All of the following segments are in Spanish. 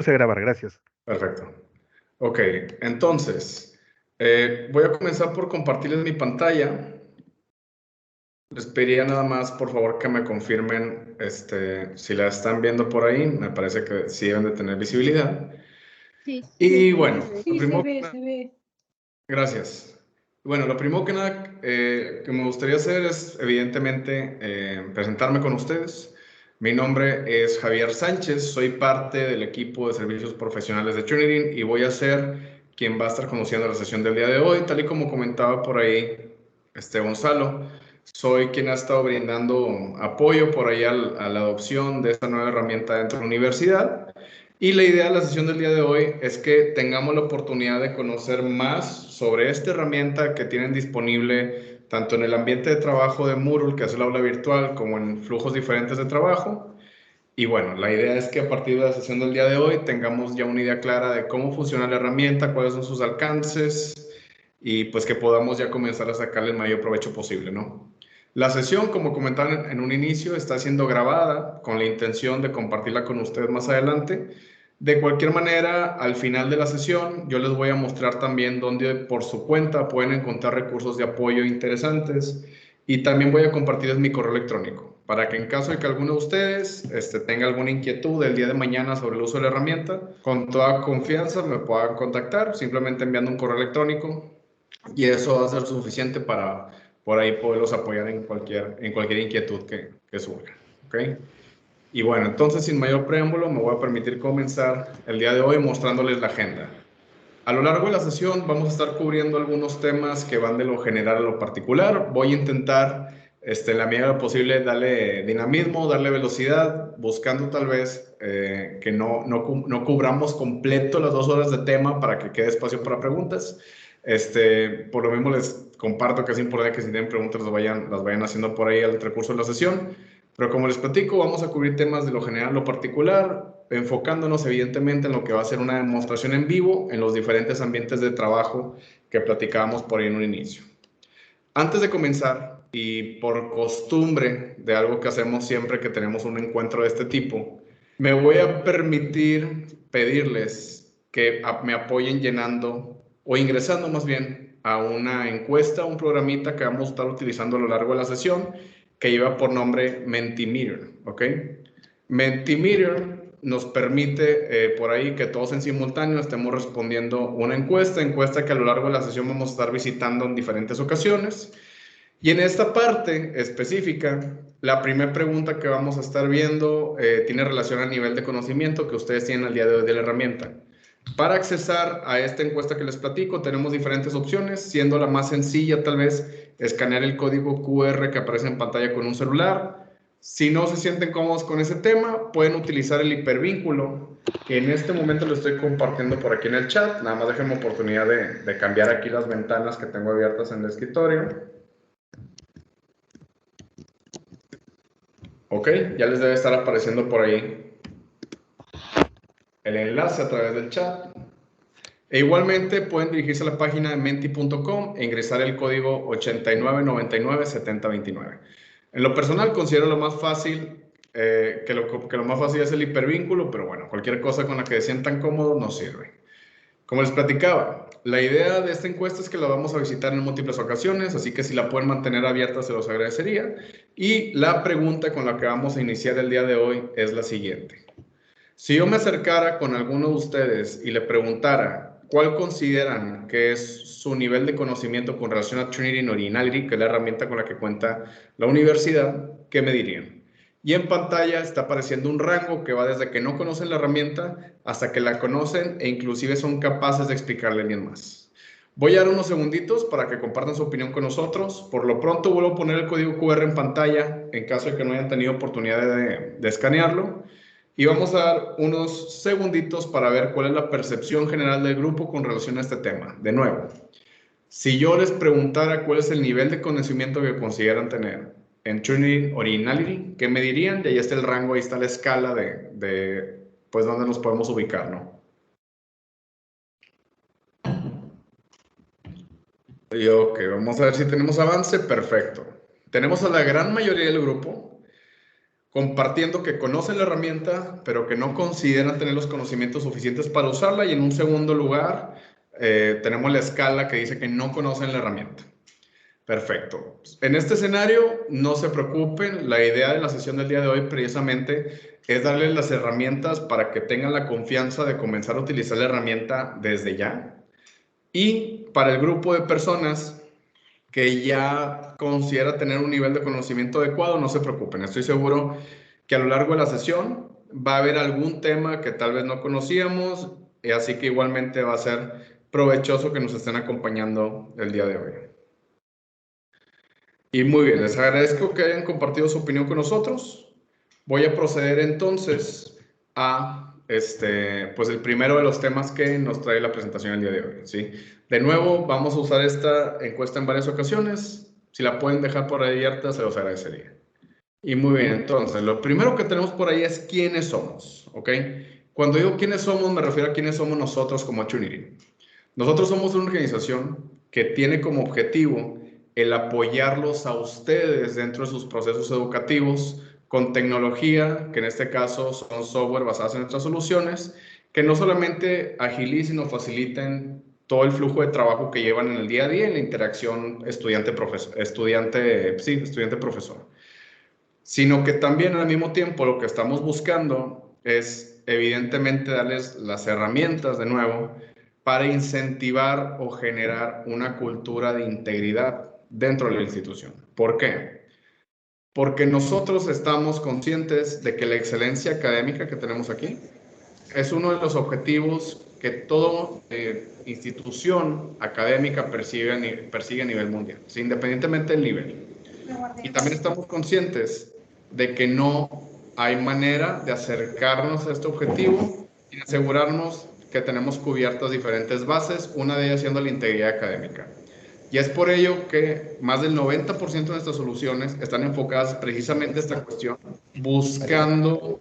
Puse a grabar, gracias. Perfecto. Ok, entonces, voy a comenzar por compartirles mi pantalla. Les pediría nada más, por favor, que me confirmen si la están viendo por ahí. Me parece que sí deben de tener visibilidad. Sí. Y bueno, Sí, se ve. Gracias. Bueno, lo primero que nada que me gustaría hacer es, evidentemente, presentarme con ustedes. Mi nombre es Javier Sánchez, soy parte del equipo de servicios profesionales de Trinity y voy a ser quien va a estar conduciendo la sesión del día de hoy, tal y como comentaba por ahí Gonzalo. Soy quien ha estado brindando apoyo por ahí a la adopción de esta nueva herramienta dentro de la universidad. Y la idea de la sesión del día de hoy es que tengamos la oportunidad de conocer más sobre esta herramienta que tienen disponible tanto en el ambiente de trabajo de Moodle, que es el aula virtual, como en flujos diferentes de trabajo. Y bueno, la idea es que a partir de la sesión del día de hoy tengamos ya una idea clara de cómo funciona la herramienta, cuáles son sus alcances y pues que podamos ya comenzar a sacarle el mayor provecho posible, ¿no? La sesión, como comentaron en un inicio, está siendo grabada con la intención de compartirla con ustedes más adelante. De cualquier manera, al final de la sesión, yo les voy a mostrar también dónde por su cuenta pueden encontrar recursos de apoyo interesantes y también voy a compartirles mi correo electrónico para que en caso de que alguno de ustedes tenga alguna inquietud el día de mañana sobre el uso de la herramienta, con toda confianza me puedan contactar simplemente enviando un correo electrónico y eso va a ser suficiente para por ahí poderlos apoyar en cualquier inquietud que surja. ¿Okay? Y bueno, entonces sin mayor preámbulo me voy a permitir comenzar el día de hoy mostrándoles la agenda. A lo largo de la sesión vamos a estar cubriendo algunos temas que van de lo general a lo particular. Voy a intentar, en la medida posible, darle dinamismo, darle velocidad, buscando tal vez que no cubramos completo las 2 horas de tema para que quede espacio para preguntas. Por lo mismo les comparto que es importante que si tienen preguntas las vayan haciendo por ahí al recurso de la sesión. Pero como les platico, vamos a cubrir temas de lo general a lo particular, enfocándonos evidentemente en lo que va a ser una demostración en vivo en los diferentes ambientes de trabajo que platicábamos por ahí en un inicio. Antes de comenzar, y por costumbre de algo que hacemos siempre que tenemos un encuentro de este tipo, me voy a permitir pedirles que me apoyen llenando o ingresando más bien a una encuesta, un programita que vamos a estar utilizando a lo largo de la sesión que lleva por nombre Mentimeter, ¿ok? Mentimeter nos permite por ahí que todos en simultáneo estemos respondiendo una encuesta que a lo largo de la sesión vamos a estar visitando en diferentes ocasiones. Y en esta parte específica, la primera pregunta que vamos a estar viendo tiene relación al nivel de conocimiento que ustedes tienen al día de hoy de la herramienta. Para accesar a esta encuesta que les platico, tenemos diferentes opciones, siendo la más sencilla tal vez escanear el código QR que aparece en pantalla con un celular. Si no se sienten cómodos con ese tema, pueden utilizar el hipervínculo, que en este momento lo estoy compartiendo por aquí en el chat. Nada más déjenme oportunidad de cambiar aquí las ventanas que tengo abiertas en el escritorio. Ok, ya les debe estar apareciendo por ahí el enlace a través del chat. E igualmente pueden dirigirse a la página de menti.com e ingresar el código 89997029. En lo personal considero lo más fácil, que lo más fácil es el hipervínculo, pero bueno, cualquier cosa con la que se sientan cómodos nos sirve. Como les platicaba, la idea de esta encuesta es que la vamos a visitar en múltiples ocasiones, así que si la pueden mantener abierta se los agradecería. Y la pregunta con la que vamos a iniciar el día de hoy es la siguiente. Si yo me acercara con alguno de ustedes y le preguntara cuál consideran que es su nivel de conocimiento con relación a Trinity Originality, que es la herramienta con la que cuenta la universidad, ¿qué me dirían? Y en pantalla está apareciendo un rango que va desde que no conocen la herramienta hasta que la conocen e inclusive son capaces de explicarle bien más. Voy a dar unos segunditos para que compartan su opinión con nosotros. Por lo pronto vuelvo a poner el código QR en pantalla en caso de que no hayan tenido oportunidad de escanearlo. Y vamos a dar unos segunditos para ver cuál es la percepción general del grupo con relación a este tema. De nuevo, si yo les preguntara cuál es el nivel de conocimiento que consideran tener en Trinity Originality, ¿qué me dirían? Y ahí está el rango, ahí está la escala de pues dónde nos podemos ubicar, ¿no? Y ok, vamos a ver si tenemos avance. Perfecto. Tenemos a la gran mayoría del grupo compartiendo que conocen la herramienta, pero que no consideran tener los conocimientos suficientes para usarla. Y en un segundo lugar, tenemos la escala que dice que no conocen la herramienta. Perfecto. En este escenario, no se preocupen. La idea de la sesión del día de hoy precisamente es darles las herramientas para que tengan la confianza de comenzar a utilizar la herramienta desde ya. Y para el grupo de personas que ya considera tener un nivel de conocimiento adecuado, no se preocupen. Estoy seguro que a lo largo de la sesión va a haber algún tema que tal vez no conocíamos, así que igualmente va a ser provechoso que nos estén acompañando el día de hoy. Y muy bien, les agradezco que hayan compartido su opinión con nosotros. Voy a proceder entonces a pues el primero de los temas que nos trae la presentación el día de hoy, ¿sí? De nuevo, vamos a usar esta encuesta en varias ocasiones. Si la pueden dejar por ahí abierta, se los agradecería. Y muy bien, entonces, lo primero que tenemos por ahí es quiénes somos, ¿ok? Cuando digo quiénes somos, me refiero a quiénes somos nosotros como Trinity. Nosotros somos una organización que tiene como objetivo el apoyarlos a ustedes dentro de sus procesos educativos con tecnología, que en este caso son software basados en nuestras soluciones, que no solamente agilicen o faciliten todo el flujo de trabajo que llevan en el día a día en la interacción estudiante-profesor, sino que también al mismo tiempo lo que estamos buscando es evidentemente darles las herramientas de nuevo para incentivar o generar una cultura de integridad dentro de la institución. ¿Por qué? Porque nosotros estamos conscientes de que la excelencia académica que tenemos aquí es uno de los objetivos que toda institución académica persigue a nivel mundial, independientemente del nivel. Y también estamos conscientes de que no hay manera de acercarnos a este objetivo sin asegurarnos que tenemos cubiertas diferentes bases, una de ellas siendo la integridad académica. Y es por ello que más del 90% de nuestras soluciones están enfocadas precisamente a esta cuestión, buscando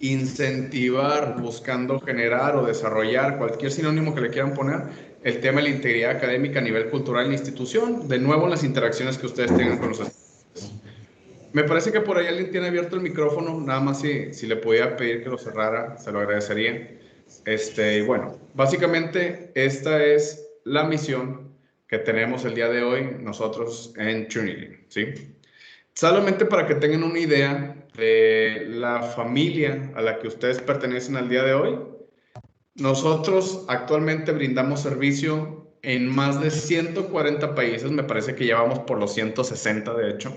incentivar, buscando generar o desarrollar, cualquier sinónimo que le quieran poner, el tema de la integridad académica a nivel cultural en la institución, de nuevo en las interacciones que ustedes tengan con los estudiantes. Me parece que por ahí alguien tiene abierto el micrófono, nada más si le pudiera pedir que lo cerrara, se lo agradecería. Y bueno, básicamente esta es la misión que tenemos el día de hoy nosotros en Trinity, ¿sí? Solamente para que tengan una idea de la familia a la que ustedes pertenecen al día de hoy, nosotros actualmente brindamos servicio en más de 140 países, me parece que ya vamos por los 160 de hecho,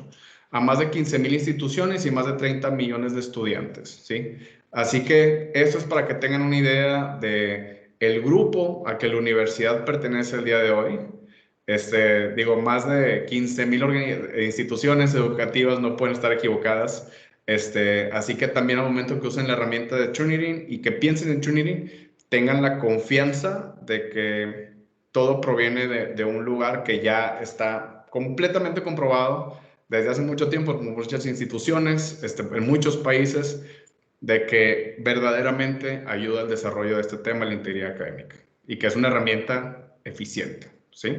a más de 15,000 instituciones y más de 30 millones de estudiantes, ¿sí? Así que eso es para que tengan una idea de el grupo a que la universidad pertenece el día de hoy. Digo, más de 15,000 instituciones educativas no pueden estar equivocadas. Así que también al momento que usen la herramienta de Trinity y que piensen en Trinity, tengan la confianza de que todo proviene de un lugar que ya está completamente comprobado desde hace mucho tiempo, con muchas instituciones, en muchos países, de que verdaderamente ayuda al desarrollo de este tema, la integridad académica, y que es una herramienta eficiente, ¿sí?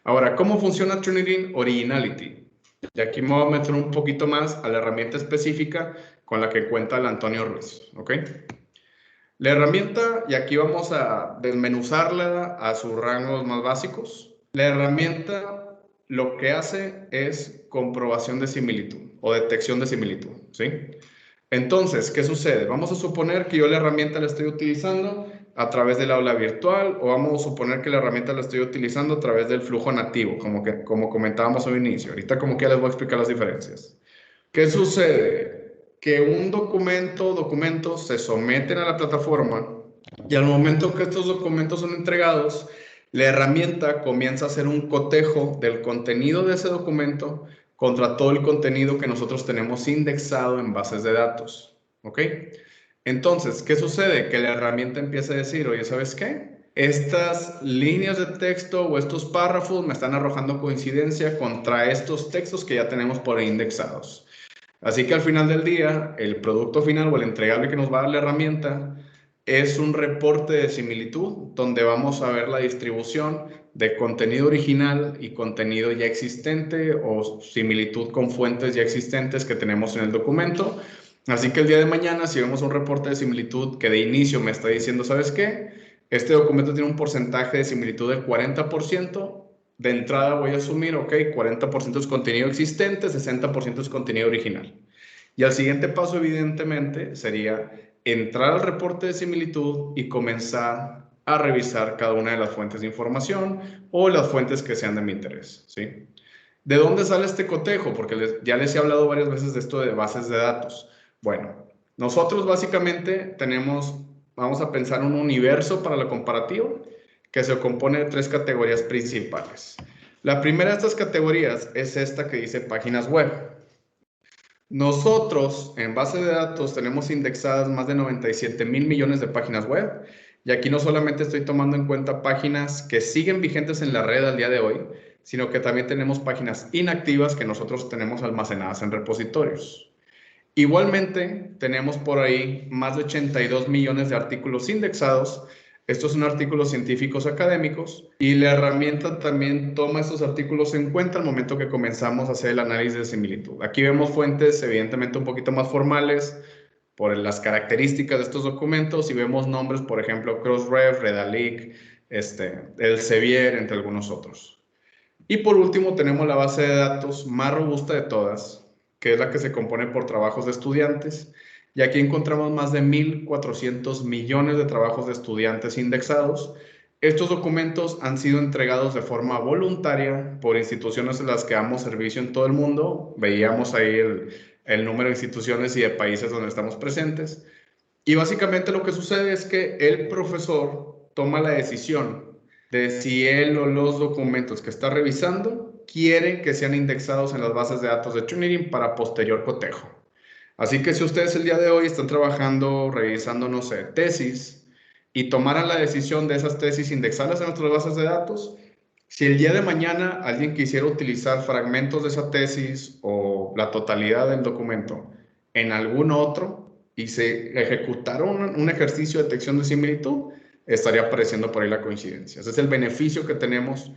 Ahora, ¿cómo funciona Trinity Originality? Y aquí me voy a meter un poquito más a la herramienta específica con la que cuenta el Antonio Ruiz, ¿ok? La herramienta, y aquí vamos a desmenuzarla a sus rangos más básicos. La herramienta lo que hace es comprobación de similitud o detección de similitud, ¿sí? Entonces, ¿qué sucede? Vamos a suponer que yo la herramienta la estoy utilizando a través del aula virtual, o vamos a suponer que la herramienta la estoy utilizando a través del flujo nativo, como comentábamos al inicio. Ahorita como que les voy a explicar las diferencias. ¿Qué sucede? Que un documentos se someten a la plataforma y al momento que estos documentos son entregados, la herramienta comienza a hacer un cotejo del contenido de ese documento contra todo el contenido que nosotros tenemos indexado en bases de datos, ¿ok? Entonces, ¿qué sucede? Que la herramienta empieza a decir, oye, ¿sabes qué? Estas líneas de texto o estos párrafos me están arrojando coincidencia contra estos textos que ya tenemos por ahí indexados. Así que al final del día, el producto final o el entregable que nos va a dar la herramienta es un reporte de similitud donde vamos a ver la distribución de contenido original y contenido ya existente o similitud con fuentes ya existentes que tenemos en el documento. Así que el día de mañana, si vemos un reporte de similitud que de inicio me está diciendo, ¿sabes qué? Este documento tiene un porcentaje de similitud del 40%. De entrada voy a asumir, ok, 40% es contenido existente, 60% es contenido original. Y al siguiente paso, evidentemente, sería entrar al reporte de similitud y comenzar a revisar cada una de las fuentes de información o las fuentes que sean de mi interés, ¿sí? ¿De dónde sale este cotejo? Porque ya les he hablado varias veces de esto de bases de datos. Bueno, nosotros básicamente vamos a pensar un universo para la comparativa que se compone de 3 categorías principales. La primera de estas categorías es esta que dice páginas web. Nosotros en base de datos tenemos indexadas más de 97,000 millones de páginas web y aquí no solamente estoy tomando en cuenta páginas que siguen vigentes en la red al día de hoy, sino que también tenemos páginas inactivas que nosotros tenemos almacenadas en repositorios. Igualmente, tenemos por ahí más de 82 millones de artículos indexados. Estos son artículos científicos académicos y la herramienta también toma estos artículos en cuenta al momento que comenzamos a hacer el análisis de similitud. Aquí vemos fuentes evidentemente un poquito más formales por las características de estos documentos y vemos nombres, por ejemplo, Crossref, Redalyc, Elsevier, entre algunos otros. Y por último tenemos la base de datos más robusta de todas, que es la que se compone por trabajos de estudiantes. Y aquí encontramos más de 1,400 millones de trabajos de estudiantes indexados. Estos documentos han sido entregados de forma voluntaria por instituciones en las que damos servicio en todo el mundo. Veíamos ahí el número de instituciones y de países donde estamos presentes. Y básicamente lo que sucede es que el profesor toma la decisión de si él o los documentos que está revisando quieren que sean indexados en las bases de datos de Turnitin para posterior cotejo. Así que si ustedes el día de hoy están trabajando, revisando, no sé, tesis, y tomaran la decisión de esas tesis indexarlas en nuestras bases de datos, si el día de mañana alguien quisiera utilizar fragmentos de esa tesis o la totalidad del documento en algún otro y se ejecutara un ejercicio de detección de similitud, estaría apareciendo por ahí la coincidencia. Ese es el beneficio que tenemos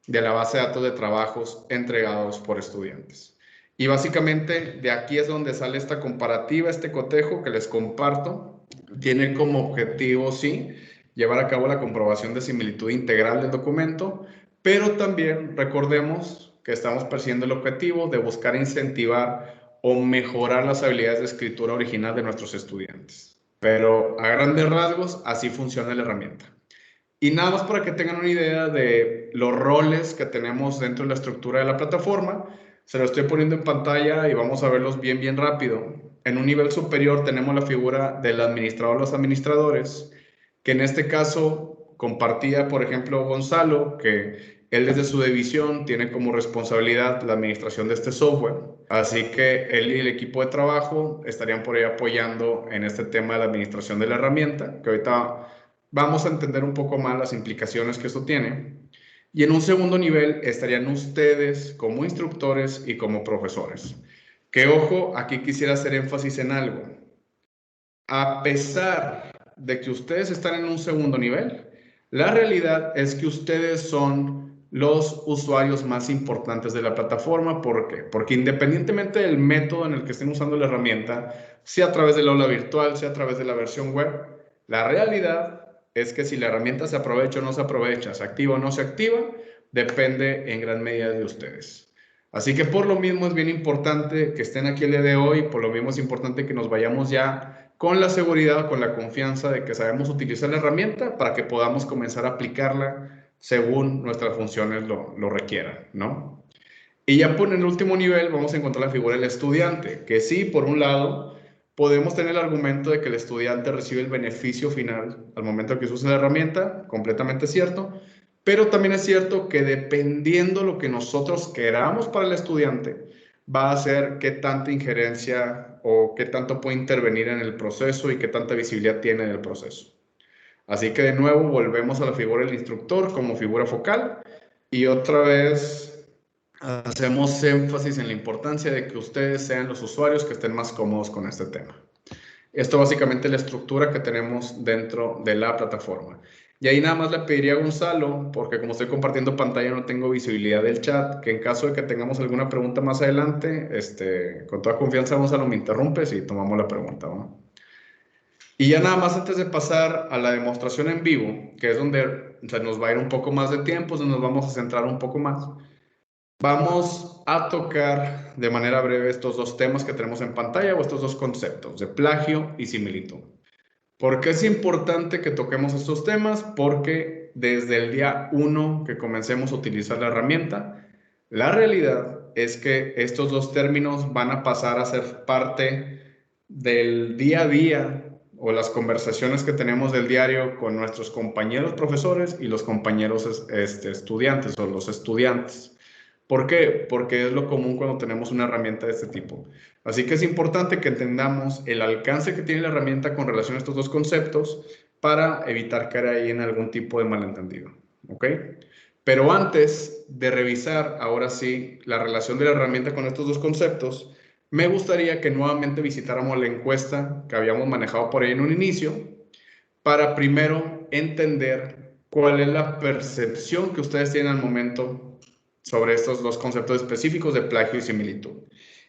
de la base de datos de trabajos entregados por estudiantes. Y básicamente de aquí es donde sale esta comparativa, este cotejo que les comparto. Tiene como objetivo, sí, llevar a cabo la comprobación de similitud integral del documento, pero también recordemos que estamos persiguiendo el objetivo de buscar incentivar o mejorar las habilidades de escritura original de nuestros estudiantes. Pero a grandes rasgos, así funciona la herramienta. Y nada más para que tengan una idea de los roles que tenemos dentro de la estructura de la plataforma, se lo estoy poniendo en pantalla y vamos a verlos bien rápido. En un nivel superior tenemos la figura del administrador o los administradores, que en este caso compartía, por ejemplo, Gonzalo, que él desde su división tiene como responsabilidad la administración de este software. Así que él y el equipo de trabajo estarían por ahí apoyando en este tema de la administración de la herramienta, que ahorita vamos a entender un poco más las implicaciones que esto tiene. Y en un segundo nivel estarían ustedes como instructores y como profesores. Que ojo, aquí quisiera hacer énfasis en algo. A pesar de que ustedes están en un segundo nivel, la realidad es que ustedes son los usuarios más importantes de la plataforma. ¿Por qué? Porque independientemente del método en el que estén usando la herramienta, sea a través del aula virtual, sea a través de la versión web, la realidad es que si la herramienta se aprovecha o no se aprovecha, se activa o no se activa, depende en gran medida de ustedes. Así que por lo mismo es bien importante que estén aquí el día de hoy, por lo mismo es importante que nos vayamos ya con la seguridad, con la confianza de que sabemos utilizar la herramienta para que podamos comenzar a aplicarla según nuestras funciones lo requieran, ¿no? Y ya por el último nivel vamos a encontrar la figura del estudiante, que sí, por un lado, podemos tener el argumento de que el estudiante recibe el beneficio final al momento que se usa la herramienta, completamente cierto, pero también es cierto que dependiendo lo que nosotros queramos para el estudiante, va a ser qué tanta injerencia o qué tanto puede intervenir en el proceso y qué tanta visibilidad tiene en el proceso. Así que de nuevo volvemos a la figura del instructor como figura focal y otra vez hacemos énfasis en la importancia de que ustedes sean los usuarios que estén más cómodos con este tema. Esto básicamente es la estructura que tenemos dentro de la plataforma. Y ahí nada más le pediría a Gonzalo, porque como estoy compartiendo pantalla no tengo visibilidad del chat, que en caso de que tengamos alguna pregunta más adelante, con toda confianza Gonzalo me interrumpes y tomamos la pregunta, ¿no? Y ya nada más antes de pasar a la demostración en vivo, que es donde se nos va a ir un poco más de tiempo, donde nos vamos a centrar un poco más, vamos a tocar de manera breve estos dos temas que tenemos en pantalla o estos dos conceptos de plagio y similitud. ¿Por qué es importante que toquemos estos temas? Porque desde el día 1 que comencemos a utilizar la herramienta, la realidad es que estos dos términos van a pasar a ser parte del día a día o las conversaciones que tenemos del diario con nuestros compañeros profesores y los compañeros estudiantes o los estudiantes. ¿Por qué? Porque es lo común cuando tenemos una herramienta de este tipo. Así que es importante que entendamos el alcance que tiene la herramienta con relación a estos dos conceptos para evitar caer ahí en algún tipo de malentendido. ¿Ok? Pero antes de revisar, ahora sí, la relación de la herramienta con estos dos conceptos, me gustaría que nuevamente visitáramos la encuesta que habíamos manejado por ahí en un inicio para primero entender cuál es la percepción que ustedes tienen al momento sobre estos dos conceptos específicos de plagio y similitud.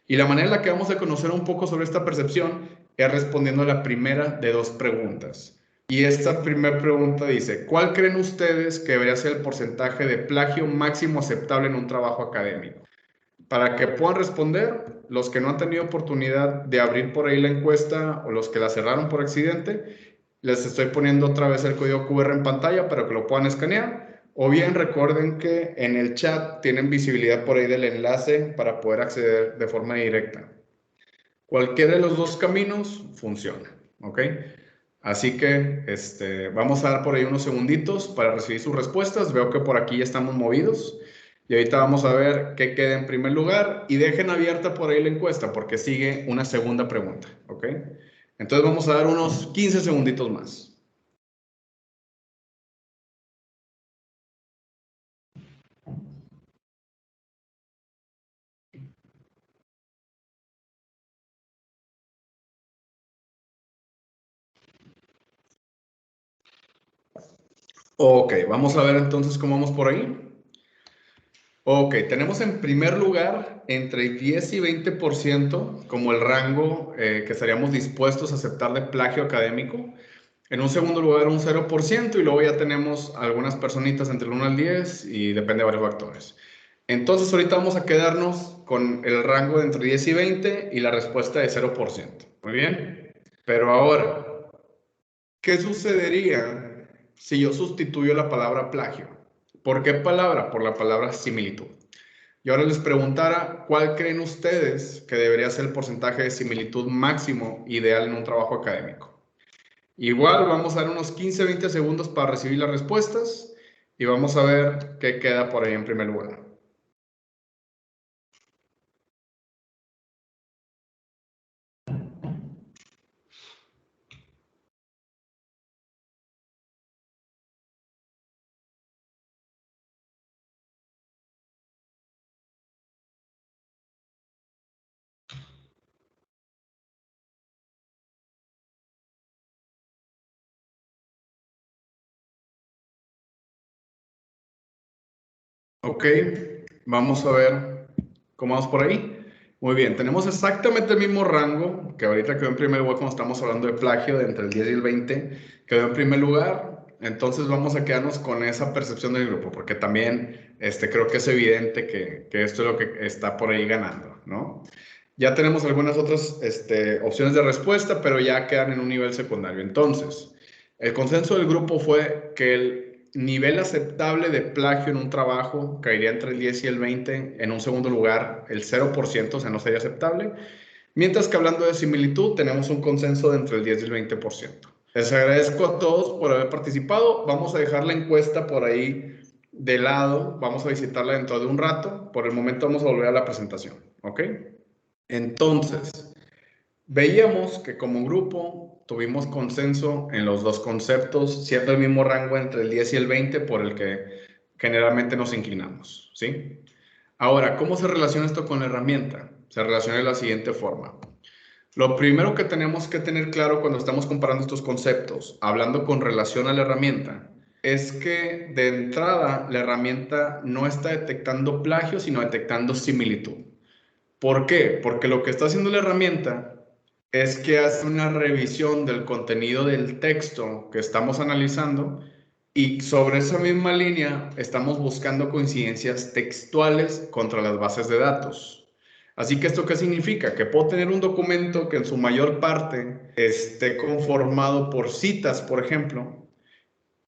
Y la manera en la que vamos a conocer un poco sobre esta percepción es respondiendo a la primera de dos preguntas. Y esta primera pregunta dice, ¿cuál creen ustedes que debería ser el porcentaje de plagio máximo aceptable en un trabajo académico? Para que puedan responder, los que no han tenido oportunidad de abrir por ahí la encuesta o los que la cerraron por accidente, les estoy poniendo otra vez el código QR en pantalla para que lo puedan escanear. O bien recuerden que en el chat tienen visibilidad por ahí del enlace para poder acceder de forma directa. Cualquiera de los dos caminos funciona, ¿ok? Así que vamos a dar por ahí unos segunditos para recibir sus respuestas. Veo que por aquí ya estamos movidos. Y ahorita vamos a ver qué queda en primer lugar. Y dejen abierta por ahí la encuesta porque sigue una segunda pregunta, ¿ok? Entonces vamos a dar unos 15 segunditos más. Ok, vamos a ver entonces cómo vamos por ahí. Ok, tenemos en primer lugar entre 10 y 20% como el rango que estaríamos dispuestos a aceptar de plagio académico. En un segundo lugar un 0% y luego ya tenemos algunas personitas entre el 1 al 10 y depende de varios factores. Entonces ahorita vamos a quedarnos con el rango de entre 10 y 20 y la respuesta de 0%. Muy bien. Pero ahora, ¿qué sucedería si yo sustituyo la palabra plagio? ¿Por qué palabra? Por la palabra similitud. Y ahora les preguntara, ¿cuál creen ustedes que debería ser el porcentaje de similitud máximo ideal en un trabajo académico? Igual vamos a dar unos 15-20 segundos para recibir las respuestas y vamos a ver qué queda por ahí en primer lugar. Ok, vamos a ver cómo vamos por ahí. Muy bien, tenemos exactamente el mismo rango que ahorita quedó en primer lugar cuando estamos hablando de plagio, de entre el 10 y el 20, quedó en primer lugar. Entonces vamos a quedarnos con esa percepción del grupo, porque también creo que es evidente que esto es lo que está por ahí ganando, ¿no? Ya tenemos algunas otras opciones de respuesta, pero ya quedan en un nivel secundario. Entonces, el consenso del grupo fue que el nivel aceptable de plagio en un trabajo caería entre el 10 y el 20. En un segundo lugar, el 0%, o sea, no sería aceptable. Mientras que hablando de similitud, tenemos un consenso de entre el 10 y el 20%. Les agradezco a todos por haber participado. Vamos a dejar la encuesta por ahí de lado. Vamos a visitarla dentro de un rato. Por el momento vamos a volver a la presentación. ¿Ok? Entonces, veíamos que como grupo tuvimos consenso en los dos conceptos, siendo el mismo rango entre el 10 y el 20 por el que generalmente nos inclinamos, ¿sí? Ahora, ¿cómo se relaciona esto con la herramienta? Se relaciona de la siguiente forma. Lo primero que tenemos que tener claro cuando estamos comparando estos conceptos, hablando con relación a la herramienta, es que de entrada la herramienta no está detectando plagio, sino detectando similitud. ¿Por qué? Porque lo que está haciendo la herramienta es que hace una revisión del contenido del texto que estamos analizando y sobre esa misma línea estamos buscando coincidencias textuales contra las bases de datos. Así que ¿esto qué significa? Que puedo tener un documento que en su mayor parte esté conformado por citas, por ejemplo,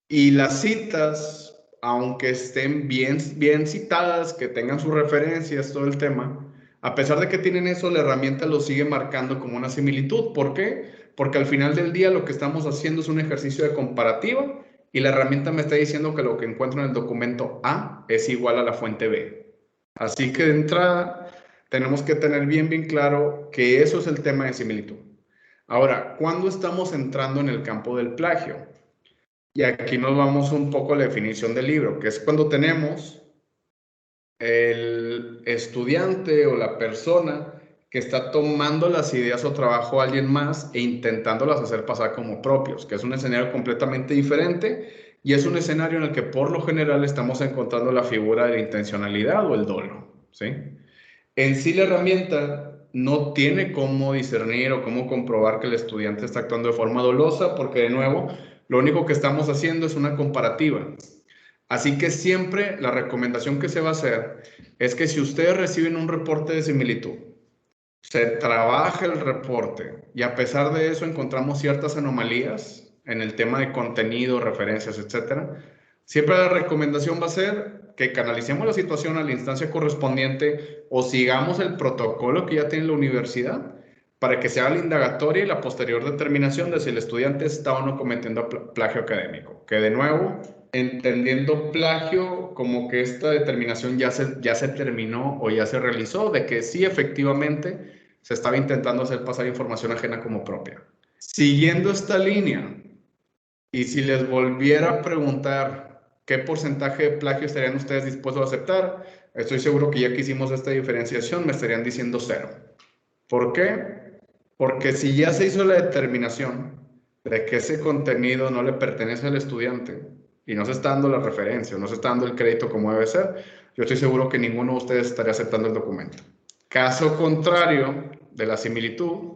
y las citas, aunque estén bien citadas, que tengan sus referencias, todo el tema, a pesar de que tienen eso, la herramienta lo sigue marcando como una similitud. ¿Por qué? Porque al final del día lo que estamos haciendo es un ejercicio de comparativa y la herramienta me está diciendo que lo que encuentro en el documento A es igual a la fuente B. Así que de entrada tenemos que tener bien claro que eso es el tema de similitud. Ahora, ¿cuándo estamos entrando en el campo del plagio? Y aquí nos vamos un poco a la definición del libro, que es cuando tenemos el estudiante o la persona que está tomando las ideas o trabajo de alguien más e intentándolas hacer pasar como propios, que es un escenario completamente diferente y es un escenario en el que por lo general estamos encontrando la figura de la intencionalidad o el dolo, ¿sí? En sí la herramienta no tiene cómo discernir o cómo comprobar que el estudiante está actuando de forma dolosa, porque de nuevo, lo único que estamos haciendo es una comparativa. Así que siempre la recomendación que se va a hacer es que si ustedes reciben un reporte de similitud, se trabaja el reporte y a pesar de eso encontramos ciertas anomalías en el tema de contenido, referencias, etcétera. Siempre la recomendación va a ser que canalicemos la situación a la instancia correspondiente o sigamos el protocolo que ya tiene la universidad para que se haga la indagatoria y la posterior determinación de si el estudiante está o no cometiendo plagio académico. Que de nuevo, entendiendo plagio como que esta determinación ya se terminó o ya se realizó, de que sí efectivamente se estaba intentando hacer pasar información ajena como propia. Siguiendo esta línea, y si les volviera a preguntar qué porcentaje de plagio estarían ustedes dispuestos a aceptar, estoy seguro que ya que hicimos esta diferenciación me estarían diciendo 0. ¿Por qué? Porque si ya se hizo la determinación de que ese contenido no le pertenece al estudiante y no se está dando la referencia, no se está dando el crédito como debe ser, yo estoy seguro que ninguno de ustedes estaría aceptando el documento. Caso contrario de la similitud,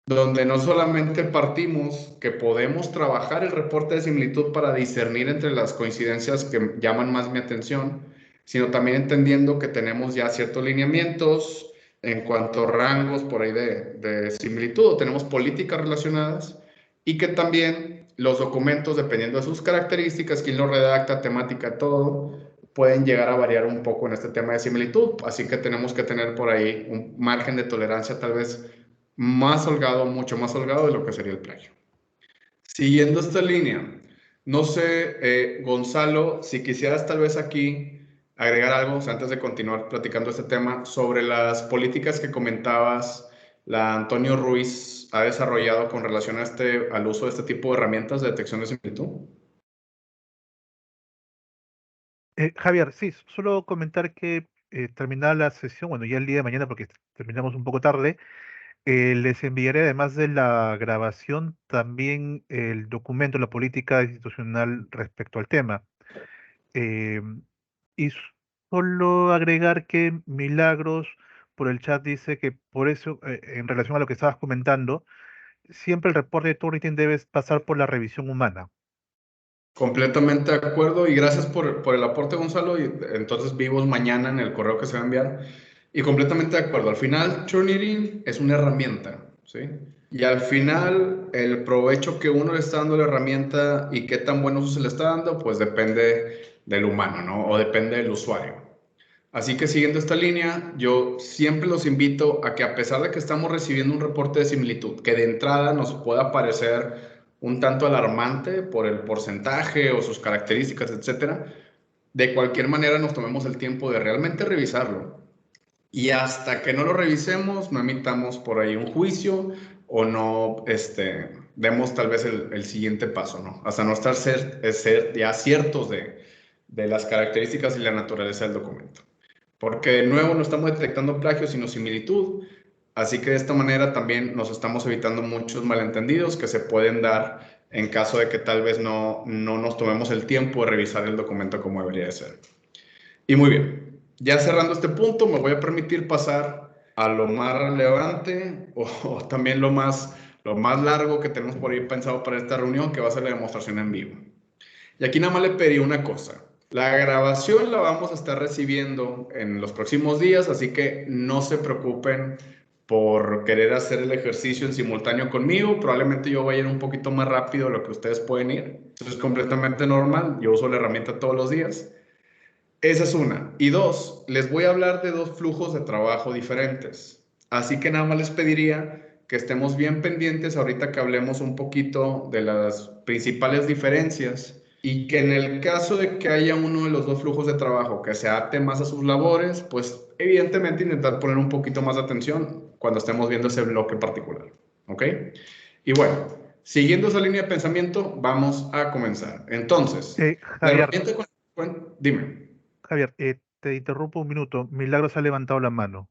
donde no solamente partimos que podemos trabajar el reporte de similitud para discernir entre las coincidencias que llaman más mi atención, sino también entendiendo que tenemos ya ciertos lineamientos en cuanto a rangos por ahí de similitud, o tenemos políticas relacionadas, y que también los documentos, dependiendo de sus características, quién los redacta, temática, todo, pueden llegar a variar un poco en este tema de similitud, así que tenemos que tener por ahí un margen de tolerancia tal vez más holgado, mucho más holgado de lo que sería el plagio. Siguiendo esta línea, no sé, Gonzalo, si quisieras tal vez aquí agregar algo, o sea, antes de continuar platicando este tema, sobre las políticas que comentabas, la Antonio Ruiz ha desarrollado con relación a al uso de este tipo de herramientas de detección de similitud. Javier, sí, solo comentar que terminada la sesión, bueno, ya el día de mañana, porque terminamos un poco tarde, les enviaré además de la grabación también el documento, la política institucional respecto al tema. Eh, y solo agregar que Milagros por el chat dice que por eso, en relación a lo que estabas comentando, siempre el reporte de Turnitin debe pasar por la revisión humana. Completamente de acuerdo y gracias por el aporte, Gonzalo. Y entonces vivos mañana en el correo que se va a enviar. Y completamente de acuerdo. Al final, Turnitin es una herramienta, ¿sí? Y al final, el provecho que uno le está dando a la herramienta y qué tan buen uso se le está dando, pues depende del humano, ¿no? O depende del usuario. Así que siguiendo esta línea, yo siempre los invito a que a pesar de que estamos recibiendo un reporte de similitud, que de entrada nos pueda parecer un tanto alarmante por el porcentaje o sus características, etcétera, de cualquier manera nos tomemos el tiempo de realmente revisarlo. Y hasta que no lo revisemos, no emitamos por ahí un juicio o no demos tal vez el siguiente paso, ¿no? Hasta no estar ser ya ciertos de las características y la naturaleza del documento. Porque de nuevo no estamos detectando plagio, sino similitud. Así que de esta manera también nos estamos evitando muchos malentendidos que se pueden dar en caso de que tal vez no nos tomemos el tiempo de revisar el documento como debería de ser. Y muy bien, ya cerrando este punto, me voy a permitir pasar a lo más relevante o también lo más largo que tenemos por ahí pensado para esta reunión, que va a ser la demostración en vivo. Y aquí nada más le pedí una cosa. La grabación la vamos a estar recibiendo en los próximos días, así que no se preocupen por querer hacer el ejercicio en simultáneo conmigo. Probablemente yo vaya a ir un poquito más rápido de lo que ustedes pueden ir. Eso es completamente normal. Yo uso la herramienta todos los días. Esa es una. Y dos, les voy a hablar de dos flujos de trabajo diferentes. Así que nada más les pediría que estemos bien pendientes ahorita que hablemos un poquito de las principales diferencias y que en el caso de que haya uno de los dos flujos de trabajo que se adapte más a sus labores, pues evidentemente intentar poner un poquito más de atención cuando estemos viendo ese bloque particular. ¿Ok? Y bueno, siguiendo esa línea de pensamiento, vamos a comenzar. Entonces, la Javier, herramienta dime. Javier, te interrumpo un minuto. Milagros ha levantado la mano.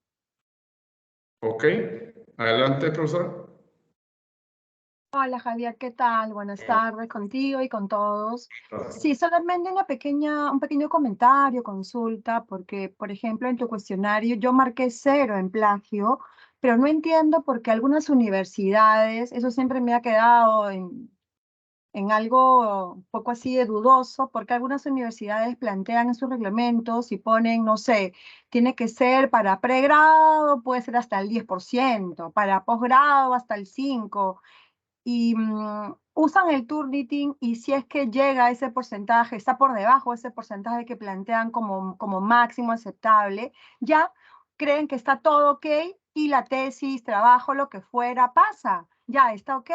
Ok, adelante, profesor. Hola Javier, ¿qué tal? Buenas tardes contigo y con todos. Sí, solamente un pequeño comentario, consulta, porque, por ejemplo, en tu cuestionario yo marqué 0 en plagio, pero no entiendo por qué algunas universidades, eso siempre me ha quedado en algo un poco así de dudoso, porque algunas universidades plantean en sus reglamentos y ponen, no sé, tiene que ser para pregrado, puede ser hasta el 10%, para posgrado hasta el 5%, y usan el Turnitin, y si es que llega a ese porcentaje, está por debajo de ese porcentaje que plantean como máximo aceptable, ya creen que está todo ok y la tesis, trabajo, lo que fuera, pasa, ya está ok.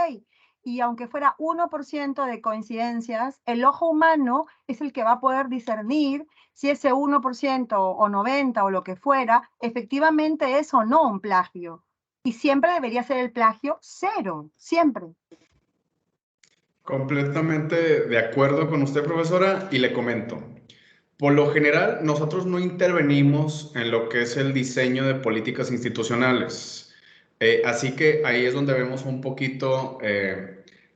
Y aunque fuera 1% de coincidencias, el ojo humano es el que va a poder discernir si ese 1% o 90 o lo que fuera, efectivamente es o no un plagio. Y siempre debería ser el plagio 0, siempre. Completamente de acuerdo con usted, profesora, y le comento. Por lo general, nosotros no intervenimos en lo que es el diseño de políticas institucionales. Así que ahí es donde vemos un poquito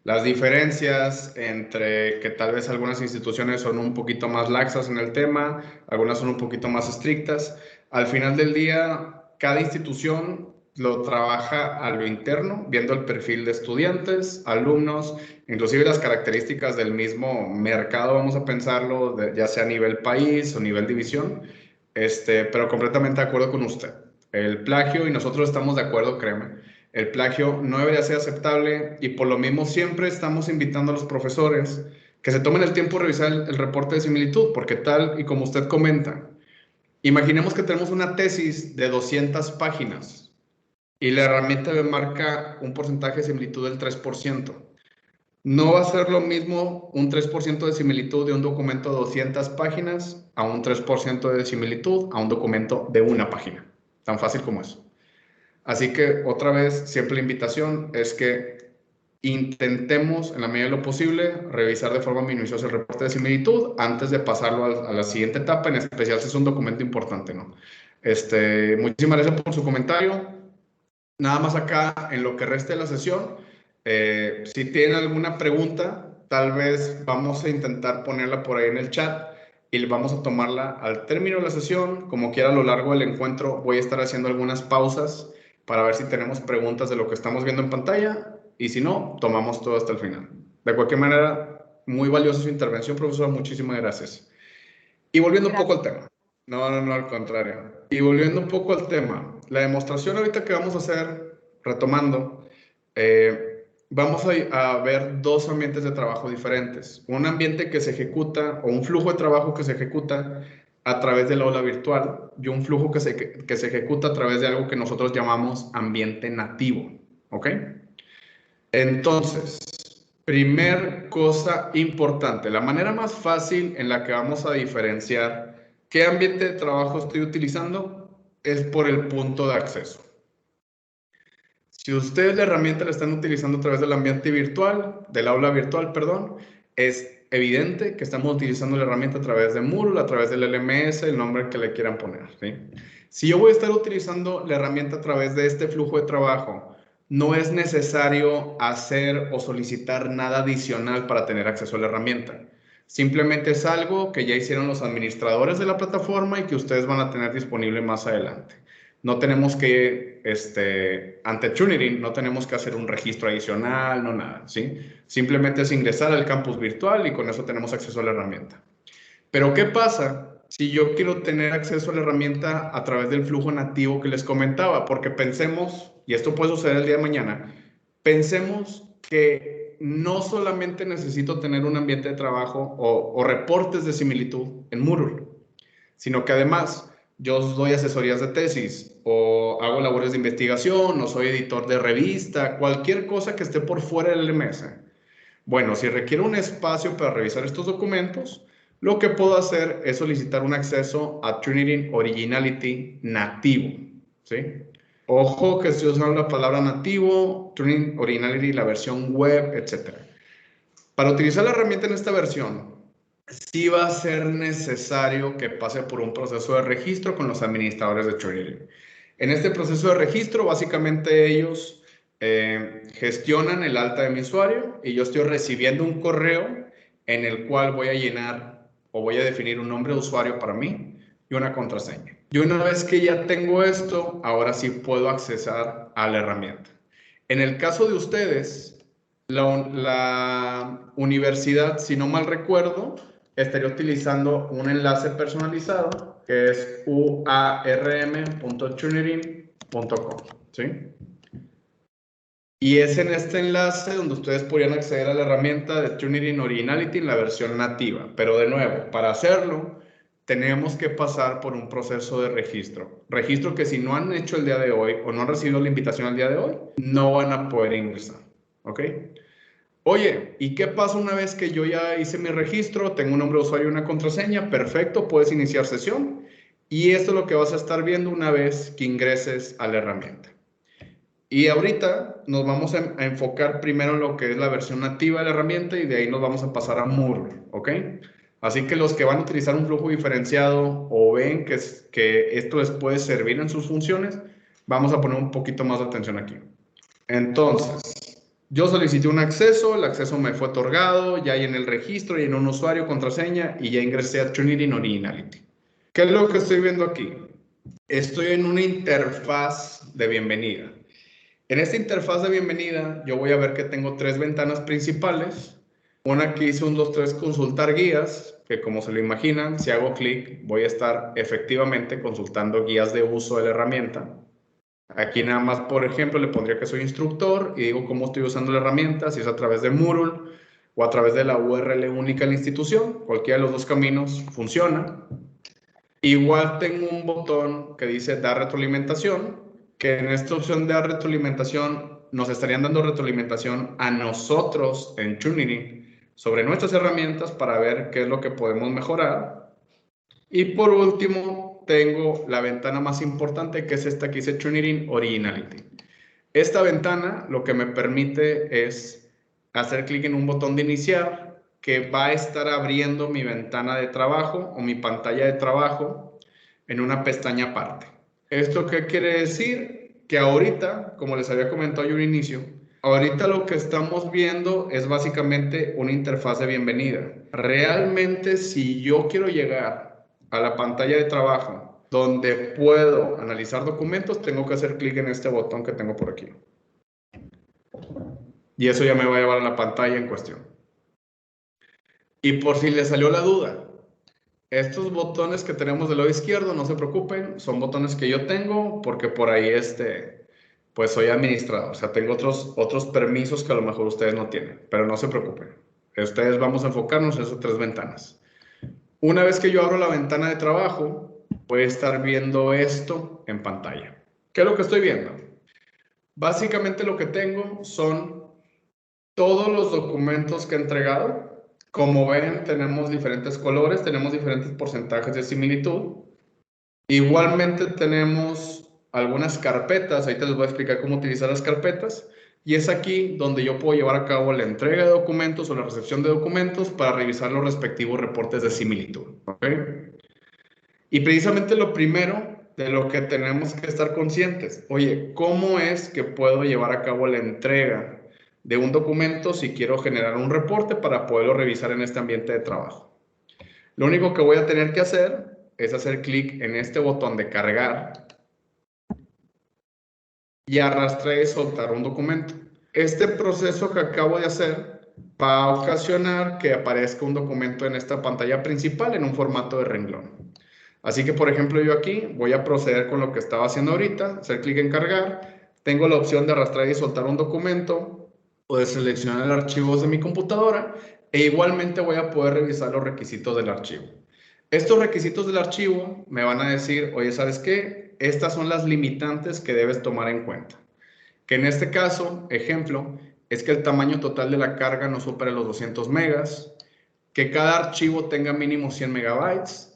las diferencias entre que tal vez algunas instituciones son un poquito más laxas en el tema, algunas son un poquito más estrictas. Al final del día, cada institución lo trabaja a lo interno, viendo el perfil de estudiantes, alumnos, inclusive las características del mismo mercado, vamos a pensarlo, ya sea a nivel país o nivel división, pero completamente de acuerdo con usted. El plagio, y nosotros estamos de acuerdo, créeme, el plagio no debería ser aceptable, y por lo mismo siempre estamos invitando a los profesores que se tomen el tiempo de revisar el reporte de similitud, porque tal y como usted comenta, imaginemos que tenemos una tesis de 200 páginas y la herramienta me marca un porcentaje de similitud del 3%. No va a ser lo mismo un 3% de similitud de un documento de 200 páginas a un 3% de similitud a un documento de una página. Tan fácil como eso. Así que otra vez, siempre la invitación es que intentemos, en la medida de lo posible, revisar de forma minuciosa el reporte de similitud antes de pasarlo a la siguiente etapa, en especial si es un documento importante, ¿no? Muchísimas gracias por su comentario. Nada más acá, en lo que reste de la sesión, si tienen alguna pregunta, tal vez vamos a intentar ponerla por ahí en el chat y vamos a tomarla al término de la sesión. Como quiera, a lo largo del encuentro voy a estar haciendo algunas pausas para ver si tenemos preguntas de lo que estamos viendo en pantalla, y si no, tomamos todo hasta el final. De cualquier manera, muy valiosa su intervención, profesora. Muchísimas gracias. Y volviendo un poco al tema. No, al contrario. Y volviendo un poco al tema, la demostración ahorita que vamos a hacer, retomando, vamos a ver dos ambientes de trabajo diferentes. Un ambiente que se ejecuta, o un flujo de trabajo que se ejecuta a través del aula virtual, y un flujo que se ejecuta a través de algo que nosotros llamamos ambiente nativo. ¿Ok? Entonces, primer cosa importante, la manera más fácil en la que vamos a diferenciar qué ambiente de trabajo estoy utilizando es por el punto de acceso. Si ustedes la herramienta la están utilizando a través del ambiente virtual, del aula virtual, perdón, es evidente que estamos utilizando la herramienta a través de Moodle, a través del LMS, el nombre que le quieran poner, ¿sí? Si yo voy a estar utilizando la herramienta a través de este flujo de trabajo no es necesario hacer o solicitar nada adicional para tener acceso a la herramienta. Simplemente es algo que ya hicieron los administradores de la plataforma y que ustedes van a tener disponible más adelante. No tenemos que, ante TuneIn, no tenemos que hacer un registro adicional, no nada, ¿sí? Simplemente es ingresar al campus virtual y con eso tenemos acceso a la herramienta. Pero ¿qué pasa si yo quiero tener acceso a la herramienta a través del flujo nativo que les comentaba? Porque pensemos, y esto puede suceder el día de mañana, pensemos que no solamente necesito tener un ambiente de trabajo o reportes de similitud en Moodle, sino que además yo doy asesorías de tesis o hago labores de investigación o soy editor de revista, cualquier cosa que esté por fuera del LMS. Bueno, si requiere un espacio para revisar estos documentos, lo que puedo hacer es solicitar un acceso a TuneIn Originality nativo, ¿sí? Ojo que estoy usando la palabra nativo, TuneIn Originality, la versión web, etc. Para utilizar la herramienta en esta versión, sí va a ser necesario que pase por un proceso de registro con los administradores de TuneIn. En este proceso de registro, básicamente ellos gestionan el alta de mi usuario y yo estoy recibiendo un correo en el cual voy a llenar o voy a definir un nombre de usuario para mí y una contraseña. Y una vez que ya tengo esto, ahora sí puedo accesar a la herramienta. En el caso de ustedes, la universidad, si no mal recuerdo, estaría utilizando un enlace personalizado que es uarm.tunerin.com, ¿sí? Y es en este enlace donde ustedes podrían acceder a la herramienta de TuneIn Originality en la versión nativa. Pero de nuevo, para hacerlo, tenemos que pasar por un proceso de registro. Registro que si no han hecho el día de hoy o no han recibido la invitación al día de hoy, no van a poder ingresar, ¿ok? Oye, ¿y qué pasa una vez que yo ya hice mi registro, tengo un nombre de usuario y una contraseña? Perfecto, puedes iniciar sesión. Y esto es lo que vas a estar viendo una vez que ingreses a la herramienta. Y ahorita nos vamos a enfocar primero en lo que es la versión nativa de la herramienta y de ahí nos vamos a pasar a Moodle, ¿ok? Así que los que van a utilizar un flujo diferenciado o ven que esto les puede servir en sus funciones, vamos a poner un poquito más de atención aquí. Entonces, yo solicité un acceso, el acceso me fue otorgado, ya hay en el registro y en un usuario, contraseña y ya ingresé a TuneIn Originality. ¿Qué es lo que estoy viendo aquí? Estoy en una interfaz de bienvenida. En esta interfaz de bienvenida, yo voy a ver que tengo tres ventanas principales. Una que hice un 2, 3 consultar guías, que como se lo imaginan, si hago clic, voy a estar efectivamente consultando guías de uso de la herramienta. Aquí nada más, por ejemplo, le pondría que soy instructor y digo cómo estoy usando la herramienta, si es a través de Moodle o a través de la URL única de la institución. Cualquiera de los dos caminos funciona. Igual tengo un botón que dice dar retroalimentación, que en esta opción de dar retroalimentación nos estarían dando retroalimentación a nosotros en TuneIn sobre nuestras herramientas para ver qué es lo que podemos mejorar. Y por último, tengo la ventana más importante, que es esta que dice TuneIn Originality. Esta ventana lo que me permite es hacer clic en un botón de iniciar que va a estar abriendo mi ventana de trabajo o mi pantalla de trabajo en una pestaña aparte. ¿Esto qué quiere decir? Que ahorita, como les había comentado yo al inicio, ahorita lo que estamos viendo es básicamente una interfaz de bienvenida. Realmente, si yo quiero llegar a la pantalla de trabajo donde puedo analizar documentos, tengo que hacer clic en este botón que tengo por aquí. Y eso ya me va a llevar a la pantalla en cuestión. Y por si les salió la duda, estos botones que tenemos del lado izquierdo, no se preocupen, son botones que yo tengo porque por ahí pues soy administrador. O sea, tengo otros permisos que a lo mejor ustedes no tienen, pero no se preocupen. Ustedes vamos a enfocarnos en esas tres ventanas. Una vez que yo abro la ventana de trabajo, voy a estar viendo esto en pantalla. ¿Qué es lo que estoy viendo? Básicamente lo que tengo son todos los documentos que he entregado. Como ven, tenemos diferentes colores, tenemos diferentes porcentajes de similitud. Igualmente tenemos algunas carpetas, ahorita les voy a explicar cómo utilizar las carpetas. Y es aquí donde yo puedo llevar a cabo la entrega de documentos o la recepción de documentos para revisar los respectivos reportes de similitud, ¿ok? Y precisamente lo primero de lo que tenemos que estar conscientes. Oye, ¿cómo es que puedo llevar a cabo la entrega de un documento si quiero generar un reporte para poderlo revisar en este ambiente de trabajo? Lo único que voy a tener que hacer es hacer clic en este botón de cargar y arrastrar y soltar un documento. Este proceso que acabo de hacer va a ocasionar que aparezca un documento en esta pantalla principal en un formato de renglón. Así que, por ejemplo, yo aquí voy a proceder con lo que estaba haciendo ahorita, hacer clic en cargar. Tengo la opción de arrastrar y soltar un documento o de seleccionar el archivo de mi computadora e igualmente voy a poder revisar los requisitos del archivo. Estos requisitos del archivo me van a decir, oye, ¿sabes qué? Estas son las limitantes que debes tomar en cuenta. Que en este caso, ejemplo, es que el tamaño total de la carga no supere los 200 megas, que cada archivo tenga mínimo 100 megabytes,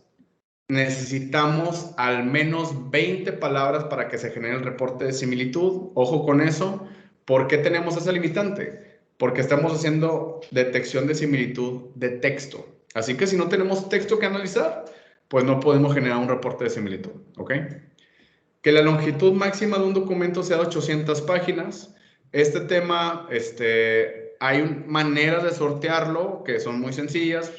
necesitamos al menos 20 palabras para que se genere el reporte de similitud. Ojo con eso. ¿Por qué tenemos esa limitante? Porque estamos haciendo detección de similitud de texto. Así que si no tenemos texto que analizar, pues no podemos generar un reporte de similitud. ¿Ok? Que la longitud máxima de un documento sea de 800 páginas. Este tema, hay maneras de sortearlo que son muy sencillas.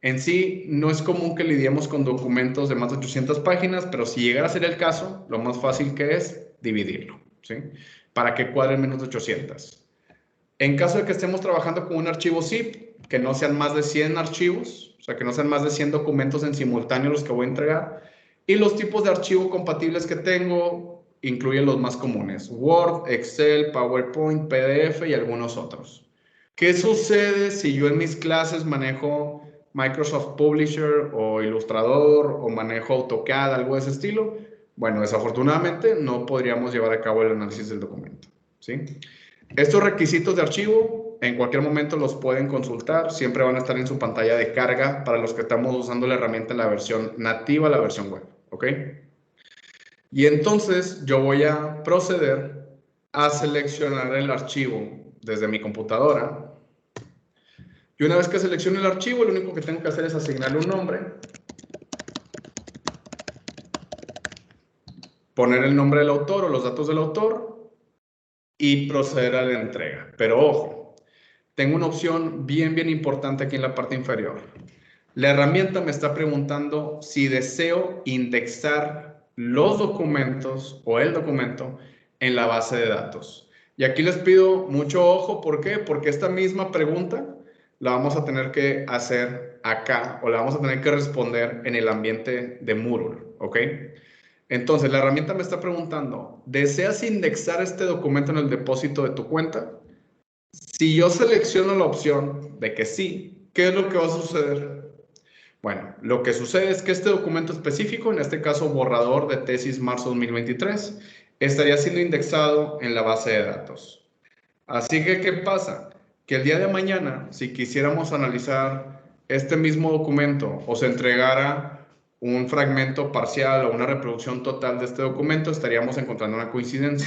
En sí, no es común que lidiemos con documentos de más de 800 páginas, pero si llegara a ser el caso, lo más fácil que es dividirlo, ¿sí? Para que cuadren menos de 800. En caso de que estemos trabajando con un archivo zip, que no sean más de 100 archivos, o sea, que no sean más de 100 documentos en simultáneo los que voy a entregar, y los tipos de archivo compatibles que tengo incluyen los más comunes: Word, Excel, PowerPoint, PDF y algunos otros. ¿Qué sucede si yo en mis clases manejo Microsoft Publisher o Illustrator o manejo AutoCAD, algo de ese estilo? Bueno, desafortunadamente no podríamos llevar a cabo el análisis del documento, ¿sí? Estos requisitos de archivo en cualquier momento los pueden consultar, siempre van a estar en su pantalla de carga para los que estamos usando la herramienta en la versión nativa, la versión web, ¿ok? Y entonces yo voy a proceder a seleccionar el archivo desde mi computadora. Y una vez que seleccione el archivo, lo único que tengo que hacer es asignarle un nombre, poner el nombre del autor o los datos del autor y proceder a la entrega. Pero ojo, tengo una opción bien importante aquí en la parte inferior. La herramienta me está preguntando si deseo indexar los documentos o el documento en la base de datos. Y aquí les pido mucho ojo. ¿Por qué? Porque esta misma pregunta la vamos a tener que hacer acá o la vamos a tener que responder en el ambiente de Moodle, ¿ok? Entonces, la herramienta me está preguntando, ¿deseas indexar este documento en el depósito de tu cuenta? Si yo selecciono la opción de que sí, ¿qué es lo que va a suceder? Bueno, lo que sucede es que este documento específico, en este caso borrador de tesis marzo 2023, estaría siendo indexado en la base de datos. Así que, ¿qué pasa? Que el día de mañana, si quisiéramos analizar este mismo documento o se entregara un fragmento parcial o una reproducción total de este documento, estaríamos encontrando una coincidencia.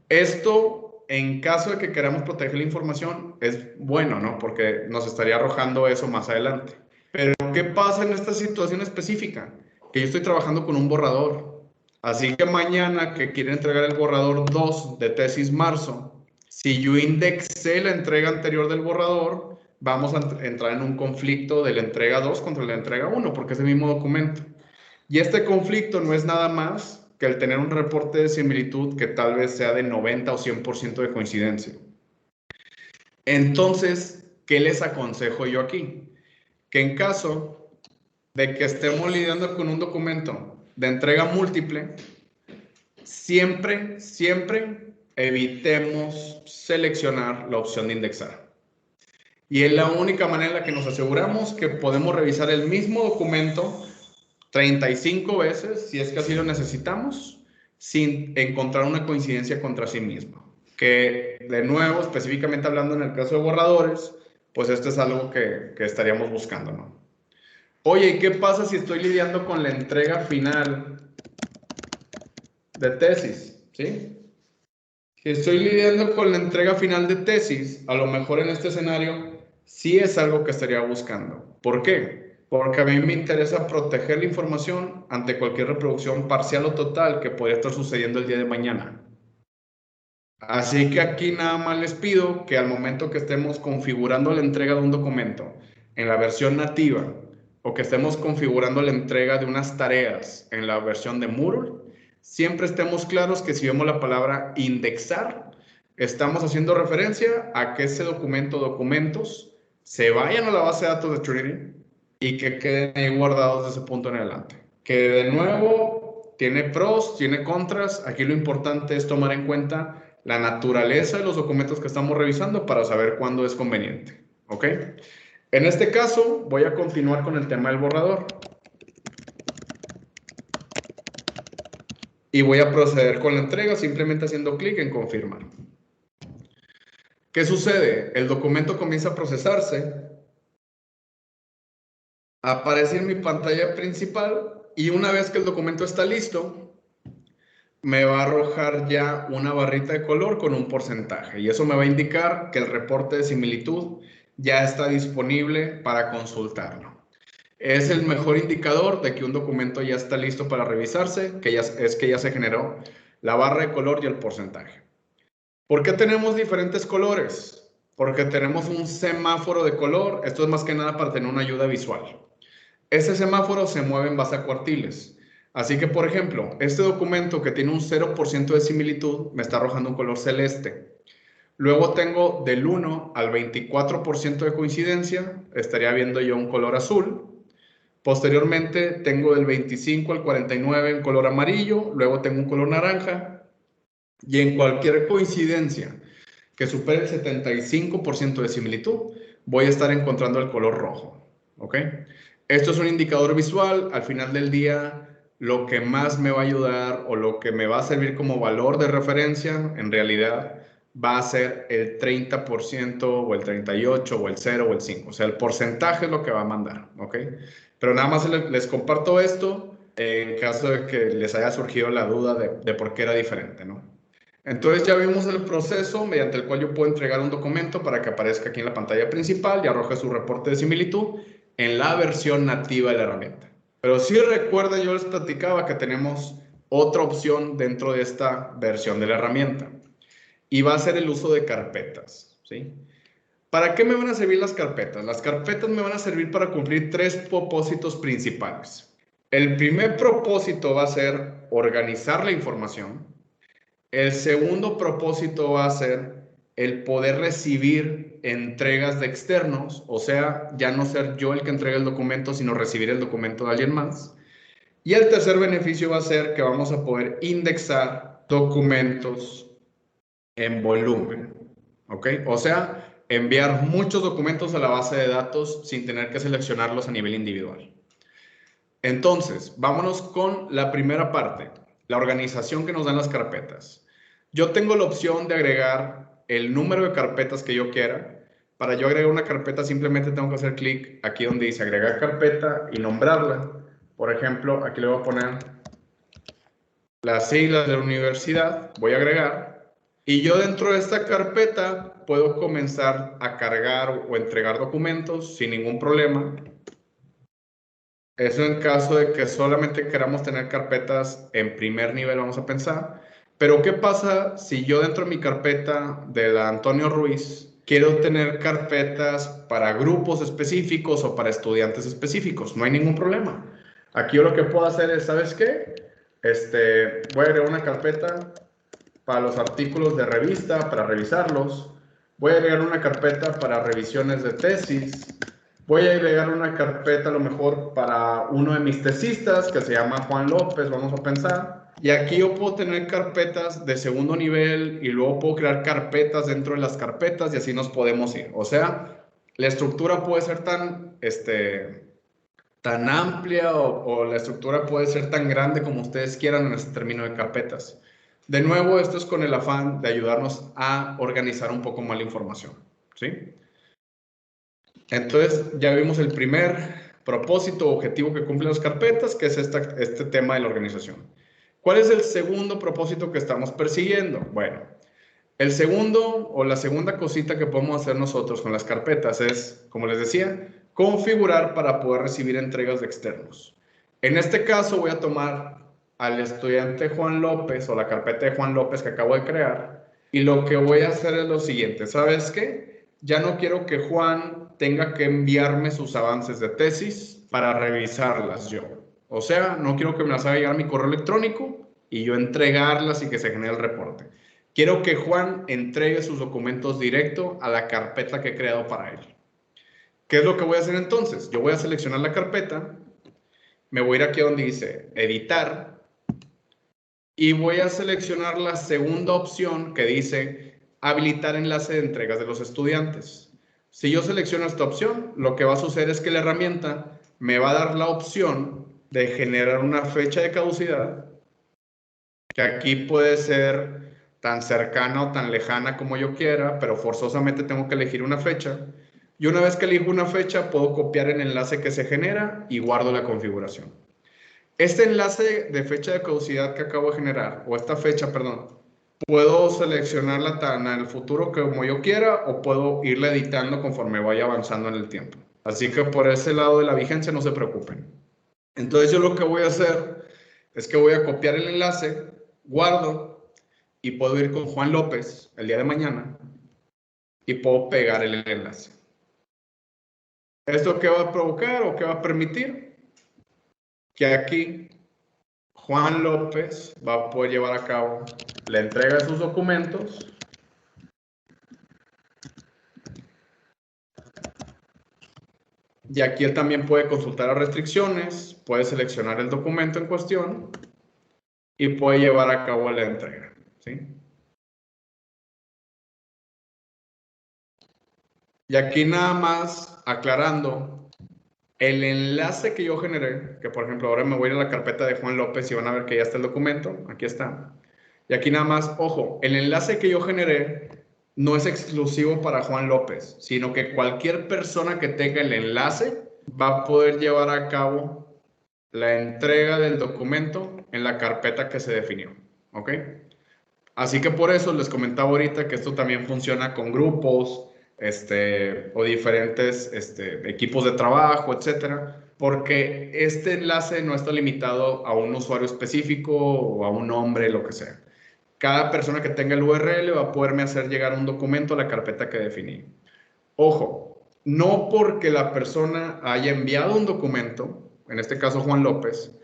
Esto, en caso de que queramos proteger la información, es bueno, ¿no? Porque nos estaría arrojando eso más adelante. Pero, ¿qué pasa en esta situación específica? Que yo estoy trabajando con un borrador. Así que mañana que quiero entregar el borrador 2 de tesis marzo, si yo indexé la entrega anterior del borrador, vamos a entrar en un conflicto de la entrega 2 contra la entrega 1, porque es el mismo documento. Y este conflicto no es nada más que el tener un reporte de similitud que tal vez sea de 90 o 100% de coincidencia. Entonces, ¿qué les aconsejo yo aquí? Que en caso de que estemos lidiando con un documento de entrega múltiple, siempre evitemos seleccionar la opción de indexar. Y es la única manera en la que nos aseguramos que podemos revisar el mismo documento 35 veces, si es que así lo necesitamos, sin encontrar una coincidencia contra sí mismo. Que, de nuevo, específicamente hablando en el caso de borradores, pues esto es algo que estaríamos buscando, ¿no? Oye, ¿y qué pasa si estoy lidiando con la entrega final de tesis? ¿Sí? Si estoy lidiando con la entrega final de tesis, a lo mejor en este escenario sí es algo que estaría buscando. ¿Por qué? Porque a mí me interesa proteger la información ante cualquier reproducción parcial o total que podría estar sucediendo el día de mañana. Así que aquí nada más les pido que al momento que estemos configurando la entrega de un documento en la versión nativa o que estemos configurando la entrega de unas tareas en la versión de Moodle, siempre estemos claros que si vemos la palabra indexar, estamos haciendo referencia a que ese documento o documentos se vayan a la base de datos de Trinity y que queden ahí guardados desde ese punto en adelante. Que de nuevo tiene pros, tiene contras. Aquí lo importante es tomar en cuenta la naturaleza de los documentos que estamos revisando para saber cuándo es conveniente. ¿Ok? En este caso, voy a continuar con el tema del borrador. Y voy a proceder con la entrega simplemente haciendo clic en confirmar. ¿Qué sucede? El documento comienza a procesarse. Aparece en mi pantalla principal y una vez que el documento está listo, me va a arrojar ya una barrita de color con un porcentaje y eso me va a indicar que el reporte de similitud ya está disponible para consultarlo. Es el mejor indicador de que un documento ya está listo para revisarse, que ya se generó la barra de color y el porcentaje. ¿Por qué tenemos diferentes colores? Porque tenemos un semáforo de color. Esto es más que nada para tener una ayuda visual. Ese semáforo se mueve en base a cuartiles. Así que, por ejemplo, este documento que tiene un 0% de similitud me está arrojando un color celeste. Luego tengo del 1 al 24% de coincidencia, estaría viendo yo un color azul. Posteriormente tengo del 25 al 49 en color amarillo, luego tengo un color naranja. Y en cualquier coincidencia que supere el 75% de similitud, voy a estar encontrando el color rojo. ¿Ok? Esto es un indicador visual. Al final del día, lo que más me va a ayudar o lo que me va a servir como valor de referencia, en realidad, va a ser el 30% o el 38% o el 0 o el 5%. O sea, el porcentaje es lo que va a mandar. ¿Ok? Pero nada más les comparto esto en caso de que les haya surgido la duda de por qué era diferente, ¿no? Entonces ya vimos el proceso mediante el cual yo puedo entregar un documento para que aparezca aquí en la pantalla principal y arroje su reporte de similitud en la versión nativa de la herramienta. Pero si recuerden, yo les platicaba que tenemos otra opción dentro de esta versión de la herramienta y va a ser el uso de carpetas, ¿sí? ¿Para qué me van a servir las carpetas? Las carpetas me van a servir para cumplir tres propósitos principales. El primer propósito va a ser organizar la información. El segundo propósito va a ser el poder recibir entregas de externos, o sea, ya no ser yo el que entregue el documento, sino recibir el documento de alguien más. Y el tercer beneficio va a ser que vamos a poder indexar documentos en volumen, ¿ok? O sea, enviar muchos documentos a la base de datos sin tener que seleccionarlos a nivel individual. Entonces, vámonos con la primera parte, la organización que nos dan las carpetas. Yo tengo la opción de agregar el número de carpetas que yo quiera. Para yo agregar una carpeta simplemente tengo que hacer clic aquí donde dice agregar carpeta y nombrarla. Por ejemplo, aquí le voy a poner las siglas de la universidad, voy a agregar. Y yo dentro de esta carpeta puedo comenzar a cargar o entregar documentos sin ningún problema. Eso en caso de que solamente queramos tener carpetas en primer nivel, vamos a pensar. Pero ¿qué pasa si yo dentro de mi carpeta de la Antonio Ruiz quiero tener carpetas para grupos específicos o para estudiantes específicos? No hay ningún problema. Aquí yo lo que puedo hacer es, ¿sabes qué? Voy a agregar una carpeta para los artículos de revista, para revisarlos. Voy a agregar una carpeta para revisiones de tesis. Voy a agregar una carpeta a lo mejor para uno de mis tesistas que se llama Juan López, vamos a pensar. Y aquí yo puedo tener carpetas de segundo nivel y luego puedo crear carpetas dentro de las carpetas y así nos podemos ir. O sea, la estructura puede ser tan amplia o la estructura puede ser tan grande como ustedes quieran en este término de carpetas. De nuevo, esto es con el afán de ayudarnos a organizar un poco más la información, ¿sí? Entonces, ya vimos el primer propósito o objetivo que cumplen las carpetas, que es este tema de la organización. ¿Cuál es el segundo propósito que estamos persiguiendo? Bueno, el segundo o la segunda cosita que podemos hacer nosotros con las carpetas es, como les decía, configurar para poder recibir entregas de externos. En este caso voy a tomar al estudiante Juan López o la carpeta de Juan López que acabo de crear y lo que voy a hacer es lo siguiente. ¿Sabes qué? Ya no quiero que Juan tenga que enviarme sus avances de tesis para revisarlas yo. O sea, no quiero que me las haga llegar a mi correo electrónico y yo entregarlas y que se genere el reporte. Quiero que Juan entregue sus documentos directo a la carpeta que he creado para él. ¿Qué es lo que voy a hacer entonces? Yo voy a seleccionar la carpeta, me voy a ir aquí donde dice editar y voy a seleccionar la segunda opción que dice habilitar enlace de entregas de los estudiantes. Si yo selecciono esta opción, lo que va a suceder es que la herramienta me va a dar la opción de generar una fecha de caducidad, que aquí puede ser tan cercana o tan lejana como yo quiera, pero forzosamente tengo que elegir una fecha. Y una vez que elijo una fecha, puedo copiar el enlace que se genera y guardo la configuración. Este enlace de fecha de caducidad que acabo de generar, o esta fecha, perdón, puedo seleccionarla tan al futuro como yo quiera o puedo irla editando conforme vaya avanzando en el tiempo. Así que por ese lado de la vigencia no se preocupen. Entonces yo lo que voy a hacer es que voy a copiar el enlace, guardo y puedo ir con Juan López el día de mañana y puedo pegar el enlace. ¿Esto qué va a provocar o qué va a permitir? Que aquí Juan López va a poder llevar a cabo la entrega de sus documentos y aquí él también puede consultar las restricciones, puede seleccionar el documento en cuestión y puede llevar a cabo la entrega, ¿sí? Y aquí nada más aclarando, el enlace que yo generé, que por ejemplo ahora me voy a ir a la carpeta de Juan López y van a ver que ya está el documento, aquí está. Y aquí nada más, ojo, el enlace que yo generé no es exclusivo para Juan López, sino que cualquier persona que tenga el enlace va a poder llevar a cabo la entrega del documento en la carpeta que se definió, ¿ok? Así que por eso les comentaba ahorita que esto también funciona con grupos, o diferentes equipos de trabajo, etcétera, porque este enlace no está limitado a un usuario específico o a un nombre, lo que sea. Cada persona que tenga el URL va a poderme hacer llegar un documento a la carpeta que definí. Ojo, no porque la persona haya enviado un documento, en este caso Juan López,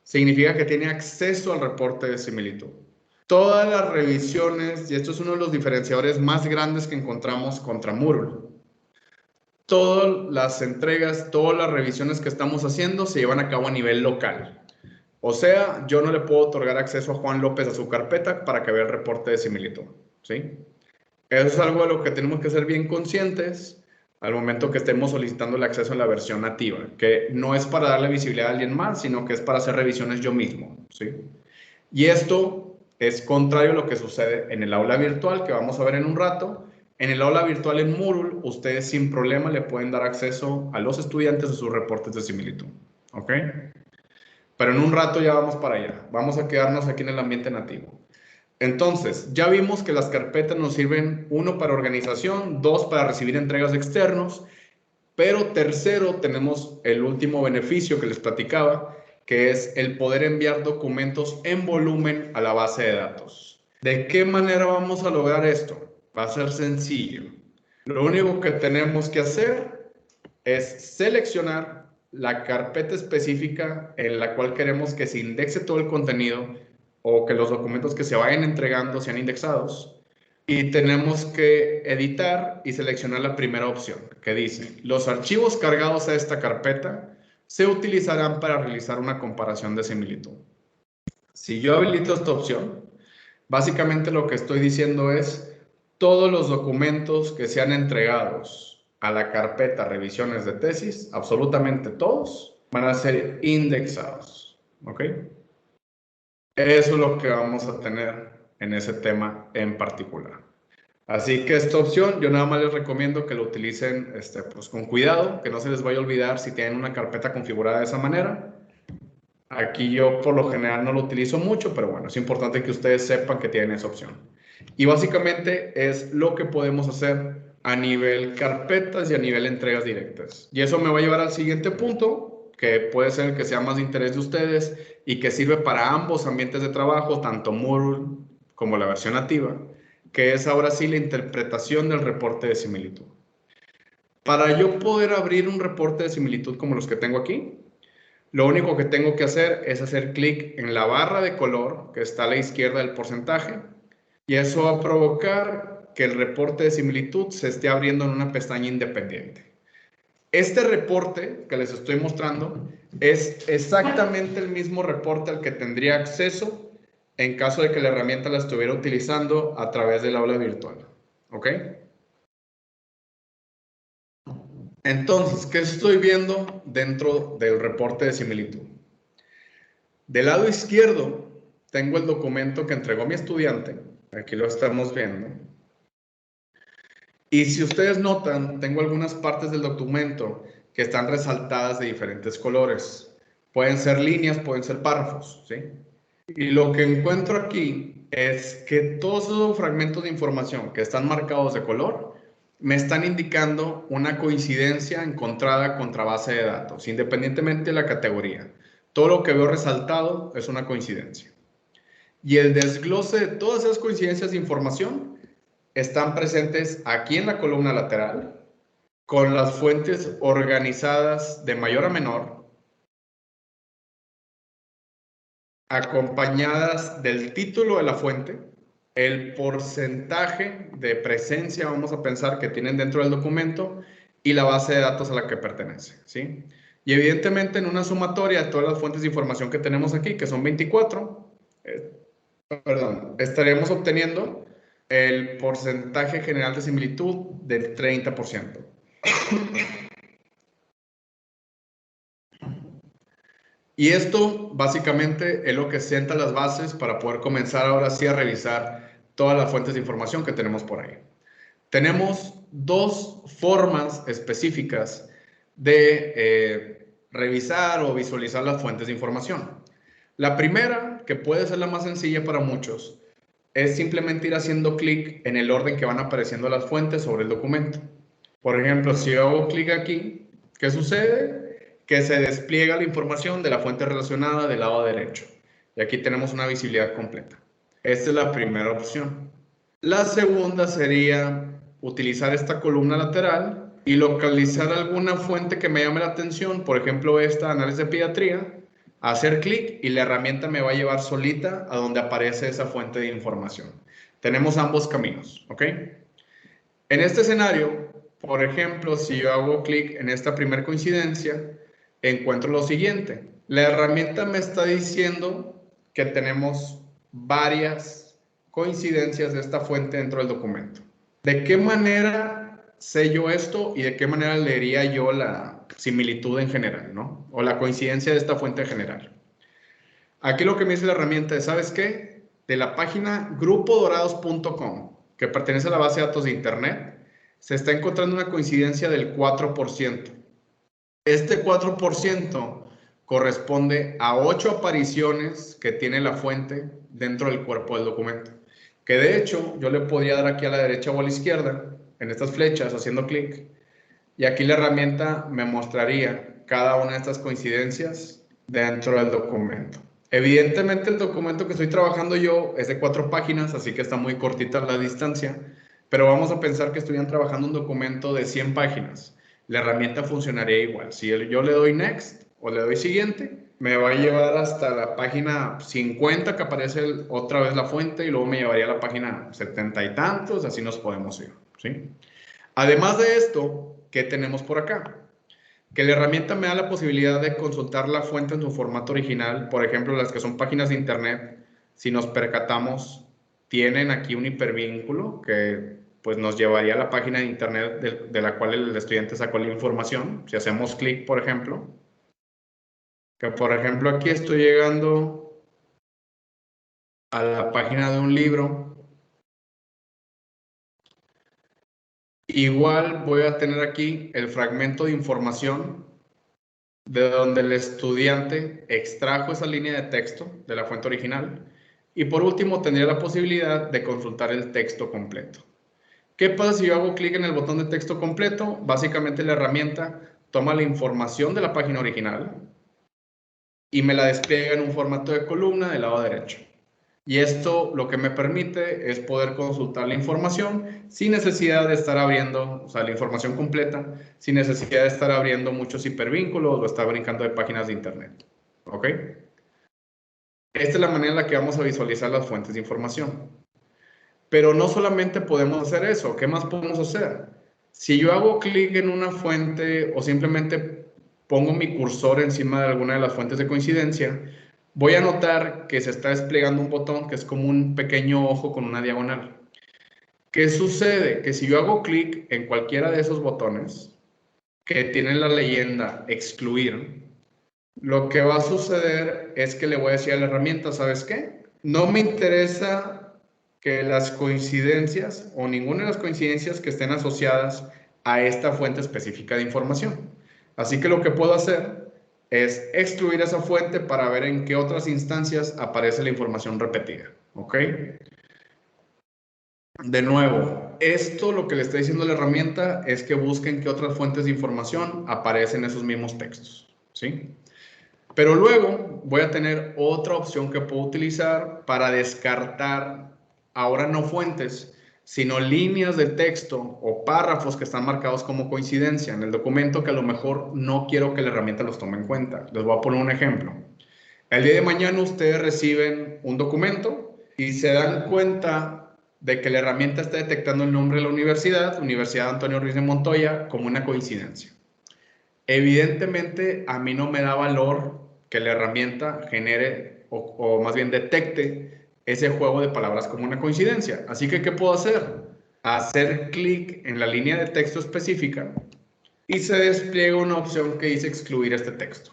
significa que tiene acceso al reporte de similitud. Todas las revisiones, y esto es uno de los diferenciadores más grandes que encontramos contra Moodle, todas las entregas, todas las revisiones que estamos haciendo se llevan a cabo a nivel local. O sea, yo no le puedo otorgar acceso a Juan López a su carpeta para que vea el reporte de similitud, ¿sí? Eso es algo de lo que tenemos que ser bien conscientes al momento que estemos solicitando el acceso a la versión nativa, que no es para darle visibilidad a alguien más, sino que es para hacer revisiones yo mismo, ¿sí? Y esto es contrario a lo que sucede en el aula virtual, que vamos a ver en un rato. En el aula virtual en Moodle, ustedes sin problema le pueden dar acceso a los estudiantes a sus reportes de similitud, ¿ok? Pero en un rato ya vamos para allá. Vamos a quedarnos aquí en el ambiente nativo. Entonces, ya vimos que las carpetas nos sirven, 1, para organización, 2, para recibir entregas externos, pero tercero, tenemos el último beneficio que les platicaba, que es el poder enviar documentos en volumen a la base de datos. ¿De qué manera vamos a lograr esto? Va a ser sencillo. Lo único que tenemos que hacer es seleccionar la carpeta específica en la cual queremos que se indexe todo el contenido o que los documentos que se vayan entregando sean indexados. Y tenemos que editar y seleccionar la primera opción, que dice, los archivos cargados a esta carpeta se utilizarán para realizar una comparación de similitud. Si yo habilito esta opción, básicamente lo que estoy diciendo es, todos los documentos que sean entregados a la carpeta revisiones de tesis, absolutamente todos, van a ser indexados, ¿ok? Eso es lo que vamos a tener en ese tema en particular. Así que esta opción yo nada más les recomiendo que lo utilicen pues con cuidado, que no se les vaya a olvidar si tienen una carpeta configurada de esa manera. Aquí yo por lo general no lo utilizo mucho, pero bueno, es importante que ustedes sepan que tienen esa opción. Y básicamente es lo que podemos hacer a nivel carpetas y a nivel entregas directas. Y eso me va a llevar al siguiente punto, que puede ser que sea más de interés de ustedes y que sirve para ambos ambientes de trabajo, tanto Moodle como la versión nativa, que es ahora sí la interpretación del reporte de similitud. Para yo poder abrir un reporte de similitud como los que tengo aquí, lo único que tengo que hacer es hacer clic en la barra de color que está a la izquierda del porcentaje y eso va a provocar que el reporte de similitud se esté abriendo en una pestaña independiente. Este reporte que les estoy mostrando es exactamente el mismo reporte al que tendría acceso en caso de que la herramienta la estuviera utilizando a través del aula virtual. ¿Ok? Entonces, ¿qué estoy viendo dentro del reporte de similitud? Del lado izquierdo tengo el documento que entregó mi estudiante. Aquí lo estamos viendo. Y si ustedes notan, tengo algunas partes del documento que están resaltadas de diferentes colores. Pueden ser líneas, pueden ser párrafos, ¿sí? Y lo que encuentro aquí es que todos esos fragmentos de información que están marcados de color me están indicando una coincidencia encontrada contra base de datos, independientemente de la categoría. Todo lo que veo resaltado es una coincidencia. Y el desglose de todas esas coincidencias de información están presentes aquí en la columna lateral, con las fuentes organizadas de mayor a menor, acompañadas del título de la fuente, el porcentaje de presencia, vamos a pensar, que tienen dentro del documento y la base de datos a la que pertenece, ¿sí? Y evidentemente en una sumatoria de todas las fuentes de información que tenemos aquí, que son 24, estaríamos obteniendo el porcentaje general de similitud del 30%. Y esto básicamente es lo que sienta las bases para poder comenzar ahora sí a revisar todas las fuentes de información que tenemos por ahí. Tenemos dos formas específicas de revisar o visualizar las fuentes de información. La primera, que puede ser la más sencilla para muchos, es simplemente ir haciendo clic en el orden que van apareciendo las fuentes sobre el documento. Por ejemplo, si yo hago clic aquí, ¿qué sucede? Que se despliega la información de la fuente relacionada del lado derecho. Y aquí tenemos una visibilidad completa. Esta es la primera opción. La segunda sería utilizar esta columna lateral y localizar alguna fuente que me llame la atención, por ejemplo esta, análisis de pediatría, hacer clic y la herramienta me va a llevar solita a donde aparece esa fuente de información. Tenemos ambos caminos, ¿ok? En este escenario, por ejemplo, si yo hago clic en esta primera coincidencia, encuentro lo siguiente. La herramienta me está diciendo que tenemos varias coincidencias de esta fuente dentro del documento. ¿De qué manera sé yo esto y de qué manera leería yo la similitud en general, ¿no? O la coincidencia de esta fuente en general. Aquí lo que me dice la herramienta es, ¿sabes qué? De la página grupodorados.com, que pertenece a la base de datos de Internet, se está encontrando una coincidencia del 4%. Este 4% corresponde a 8 apariciones que tiene la fuente dentro del cuerpo del documento. Que de hecho, yo le podría dar aquí a la derecha o a la izquierda, en estas flechas, haciendo clic, y aquí la herramienta me mostraría cada una de estas coincidencias dentro del documento. Evidentemente el documento que estoy trabajando yo es de 4 páginas, así que está muy cortita la distancia, pero vamos a pensar que estuvieran trabajando un documento de 100 páginas. La herramienta funcionaría igual. Si yo le doy Next o le doy Siguiente, me va a llevar hasta la página 50 que aparece otra vez la fuente y luego me llevaría a la página 70 y tantos, así nos podemos ir, ¿sí? Además de esto, ¿qué tenemos por acá? Que la herramienta me da la posibilidad de consultar la fuente en su formato original. Por ejemplo, las que son páginas de internet, si nos percatamos, tienen aquí un hipervínculo que pues, nos llevaría a la página de internet de la cual el estudiante sacó la información. Si hacemos clic, por ejemplo, que por ejemplo aquí estoy llegando a la página de un libro. Igual voy a tener aquí el fragmento de información de donde el estudiante extrajo esa línea de texto de la fuente original y por último tendría la posibilidad de consultar el texto completo. ¿Qué pasa si yo hago clic en el botón de texto completo? Básicamente la herramienta toma la información de la página original y me la despliega en un formato de columna del lado derecho. Y esto lo que me permite es poder consultar la información sin necesidad de estar abriendo, o sea, la información completa, sin necesidad de estar abriendo muchos hipervínculos o estar brincando de páginas de internet. ¿Ok? Esta es la manera en la que vamos a visualizar las fuentes de información. Pero no solamente podemos hacer eso, ¿qué más podemos hacer? Si yo hago clic en una fuente o simplemente pongo mi cursor encima de alguna de las fuentes de coincidencia, voy a notar que se está desplegando un botón que es como un pequeño ojo con una diagonal. ¿Qué sucede? Que si yo hago clic en cualquiera de esos botones que tienen la leyenda excluir, lo que va a suceder es que le voy a decir a la herramienta, ¿sabes qué? No me interesa que las coincidencias o ninguna de las coincidencias que estén asociadas a esta fuente específica de información. Así que lo que puedo hacer es excluir esa fuente para ver en qué otras instancias aparece la información repetida. ¿Ok? De nuevo, esto lo que le está diciendo la herramienta es que busquen qué otras fuentes de información aparecen en esos mismos textos. ¿Sí? Pero luego voy a tener otra opción que puedo utilizar para descartar ahora no fuentes, sino líneas de texto o párrafos que están marcados como coincidencia en el documento que a lo mejor no quiero que la herramienta los tome en cuenta. Les voy a poner un ejemplo. El día de mañana ustedes reciben un documento y se dan cuenta de que la herramienta está detectando el nombre de la universidad, Universidad Antonio Ruiz de Montoya, como una coincidencia. Evidentemente, a mí no me da valor que la herramienta genere o más bien detecte ese juego de palabras como una coincidencia. Así que, ¿qué puedo hacer? Hacer clic en la línea de texto específica y se despliega una opción que dice excluir este texto.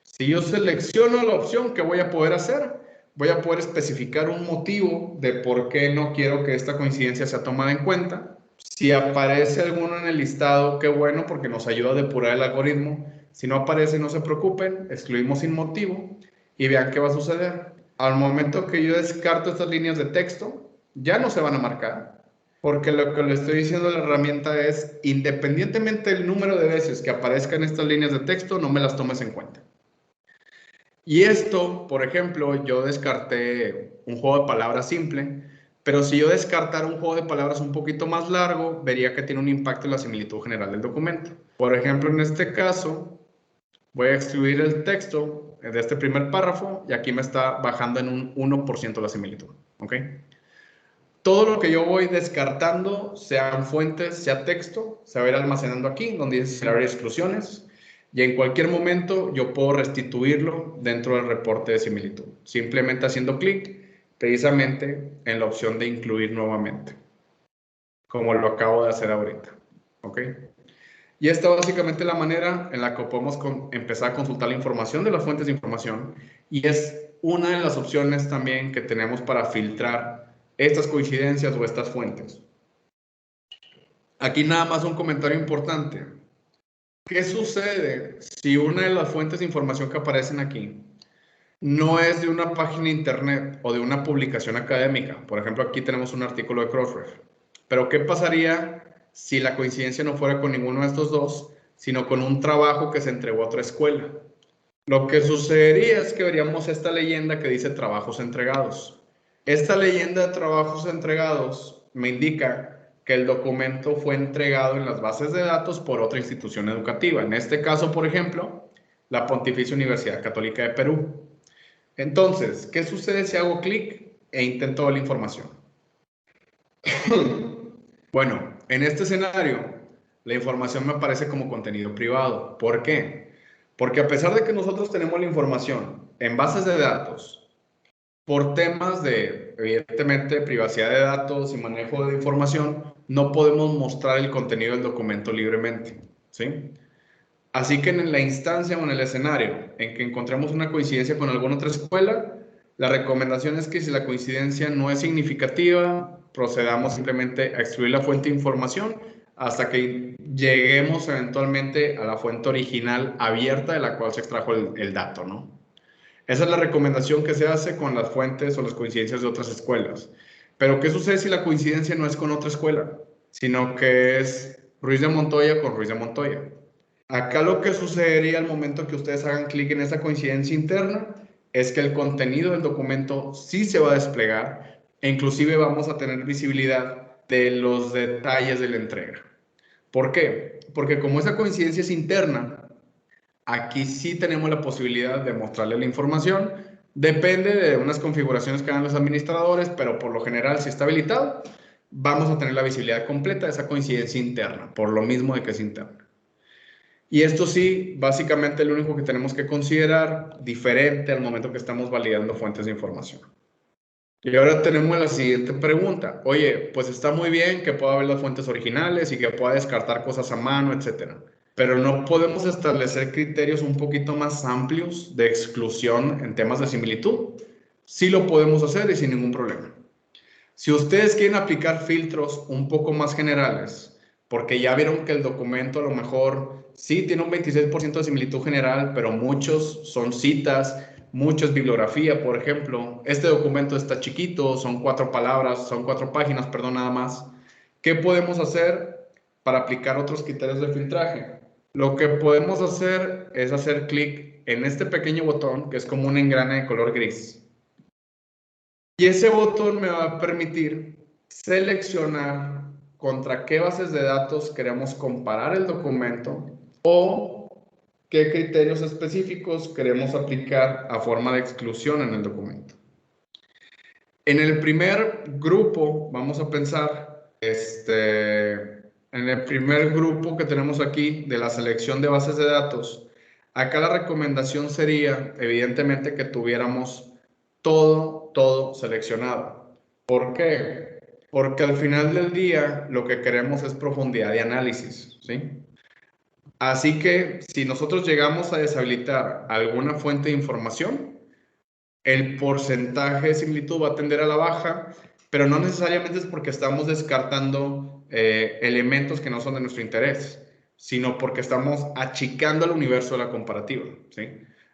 Si yo selecciono la opción, ¿qué voy a poder hacer? Voy a poder especificar un motivo de por qué no quiero que esta coincidencia sea tomada en cuenta. Si aparece alguno en el listado, qué bueno, porque nos ayuda a depurar el algoritmo. Si no aparece, no se preocupen, excluimos sin motivo y vean qué va a suceder. Al momento que yo descarto estas líneas de texto, ya no se van a marcar, porque lo que le estoy diciendo a la herramienta es, independientemente del número de veces que aparezcan estas líneas de texto, no me las tomes en cuenta. Y esto, por ejemplo, yo descarté un juego de palabras simple, pero si yo descartara un juego de palabras un poquito más largo, vería que tiene un impacto en la similitud general del documento. Por ejemplo, en este caso, voy a excluir el texto de este primer párrafo y aquí me está bajando en un 1% la similitud. ¿Ok? Todo lo que yo voy descartando, sean fuentes, sea texto, se va a ir almacenando aquí, donde dice celebrar exclusiones. Y en cualquier momento yo puedo restituirlo dentro del reporte de similitud, simplemente haciendo clic precisamente en la opción de incluir nuevamente, como lo acabo de hacer ahorita. ¿Ok? Y esta básicamente la manera en la que podemos empezar a consultar la información de las fuentes de información y es una de las opciones también que tenemos para filtrar estas coincidencias o estas fuentes. Aquí nada más un comentario importante. ¿Qué sucede si una de las fuentes de información que aparecen aquí no es de una página de internet o de una publicación académica? Por ejemplo, aquí tenemos un artículo de Crossref. Pero ¿qué pasaría si la coincidencia no fuera con ninguno de estos dos, sino con un trabajo que se entregó a otra escuela? Lo que sucedería es que veríamos esta leyenda que dice trabajos entregados. Esta leyenda de trabajos entregados me indica que el documento fue entregado en las bases de datos por otra institución educativa. En este caso, por ejemplo, la Pontificia Universidad Católica de Perú. Entonces, ¿qué sucede si hago clic e intento ver la información? Bueno, en este escenario, la información me aparece como contenido privado. ¿Por qué? Porque a pesar de que nosotros tenemos la información en bases de datos, por temas de, evidentemente, privacidad de datos y manejo de información, no podemos mostrar el contenido del documento libremente, ¿sí? Así que en la instancia o en el escenario en que encontremos una coincidencia con alguna otra escuela, la recomendación es que si la coincidencia no es significativa, procedamos simplemente a excluir la fuente de información hasta que lleguemos eventualmente a la fuente original abierta de la cual se extrajo el dato, ¿no? Esa es la recomendación que se hace con las fuentes o las coincidencias de otras escuelas. Pero, ¿qué sucede si la coincidencia no es con otra escuela? sino que es Ruiz de Montoya con Ruiz de Montoya. Acá lo que sucedería al momento que ustedes hagan clic en esa coincidencia interna es que el contenido del documento sí se va a desplegar e inclusive vamos a tener visibilidad de los detalles de la entrega. ¿Por qué? Porque como esa coincidencia es interna, aquí sí tenemos la posibilidad de mostrarle la información. Depende de unas configuraciones que hagan los administradores, pero por lo general, si está habilitado, vamos a tener la visibilidad completa de esa coincidencia interna, por lo mismo de que es interna. Y esto sí, básicamente lo único que tenemos que considerar diferente al momento que estamos validando fuentes de información. Y ahora tenemos la siguiente pregunta. Oye, pues está muy bien que pueda ver las fuentes originales y que pueda descartar cosas a mano, etcétera. Pero no podemos establecer criterios un poquito más amplios de exclusión en temas de similitud. Sí lo podemos hacer y sin ningún problema. Si ustedes quieren aplicar filtros un poco más generales, porque ya vieron que el documento a lo mejor sí tiene un 26% de similitud general, pero muchos son citas, mucho es bibliografía, por ejemplo. Este documento está chiquito, son 4 palabras, son 4 páginas, perdón, nada más. ¿Qué podemos hacer para aplicar otros criterios de filtraje? Lo que podemos hacer es hacer clic en este pequeño botón, que es como un engrane de color gris. Y ese botón me va a permitir seleccionar contra qué bases de datos queremos comparar el documento o qué criterios específicos queremos aplicar a forma de exclusión en el documento. En el primer grupo, vamos a pensar, en el primer grupo que tenemos aquí de la selección de bases de datos, acá la recomendación sería, evidentemente, que tuviéramos todo seleccionado. ¿Por qué? Porque al final del día lo que queremos es profundidad de análisis, ¿sí? Así que si nosotros llegamos a deshabilitar alguna fuente de información, el porcentaje de similitud va a tender a la baja, pero no necesariamente es porque estamos descartando elementos que no son de nuestro interés, sino porque estamos achicando el universo de la comparativa, ¿sí?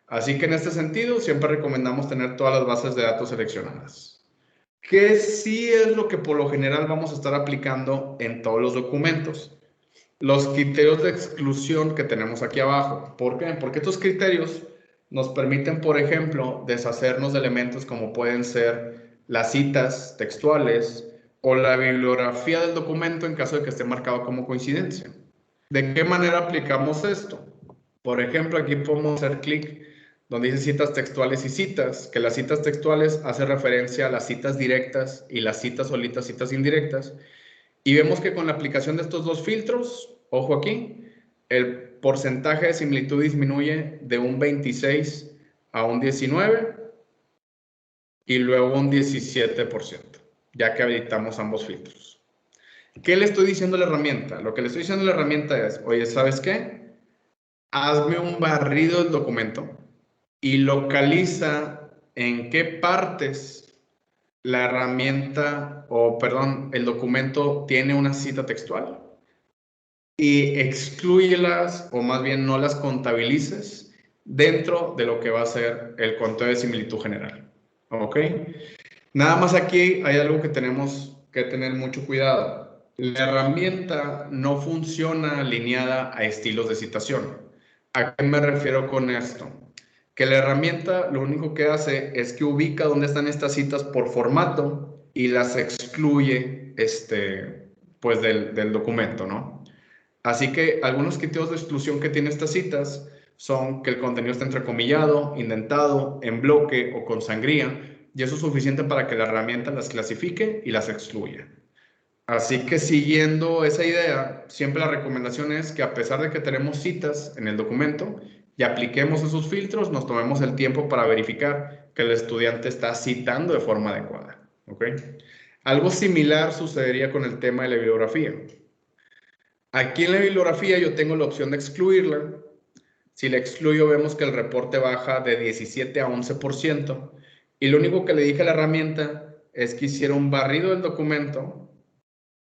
Así que en este sentido, siempre recomendamos tener todas las bases de datos seleccionadas. ¿Qué sí es lo que por lo general vamos a estar aplicando en todos los documentos? Los criterios de exclusión que tenemos aquí abajo. ¿Por qué? Porque estos criterios nos permiten, por ejemplo, deshacernos de elementos como pueden ser las citas textuales o la bibliografía del documento en caso de que esté marcado como coincidencia. ¿De qué manera aplicamos esto? Por ejemplo, aquí podemos hacer clic donde dice citas textuales y citas, que las citas textuales hace referencia a las citas directas y las citas solitas, citas indirectas. Y vemos que con la aplicación de estos dos filtros, ojo aquí, el porcentaje de similitud disminuye de un 26 a un 19 y luego un 17%, ya que habilitamos ambos filtros. ¿Qué le estoy diciendo a la herramienta? Lo que le estoy diciendo a la herramienta es, oye, ¿sabes qué? Hazme un barrido del documento y localiza en qué partes la herramienta, el documento tiene una cita textual y exclúyelas, o más bien no las contabilices dentro de lo que va a ser el conteo de similitud general. ¿Ok? Nada más aquí hay algo que tenemos que tener mucho cuidado. La herramienta no funciona alineada a estilos de citación. ¿A qué me refiero con esto? Que la herramienta lo único que hace es que ubica dónde están estas citas por formato y las excluye pues del documento, ¿no? Así que algunos criterios de exclusión que tiene estas citas son que el contenido está entrecomillado, indentado, en bloque o con sangría, y eso es suficiente para que la herramienta las clasifique y las excluya. Así que siguiendo esa idea, siempre la recomendación es que a pesar de que tenemos citas en el documento y apliquemos esos filtros, nos tomemos el tiempo para verificar que el estudiante está citando de forma adecuada. ¿Okay? Algo similar sucedería con el tema de la bibliografía. Aquí en la bibliografía yo tengo la opción de excluirla. Si la excluyo vemos que el reporte baja de 17 a 11%. Y lo único que le dije a la herramienta es que hiciera un barrido del documento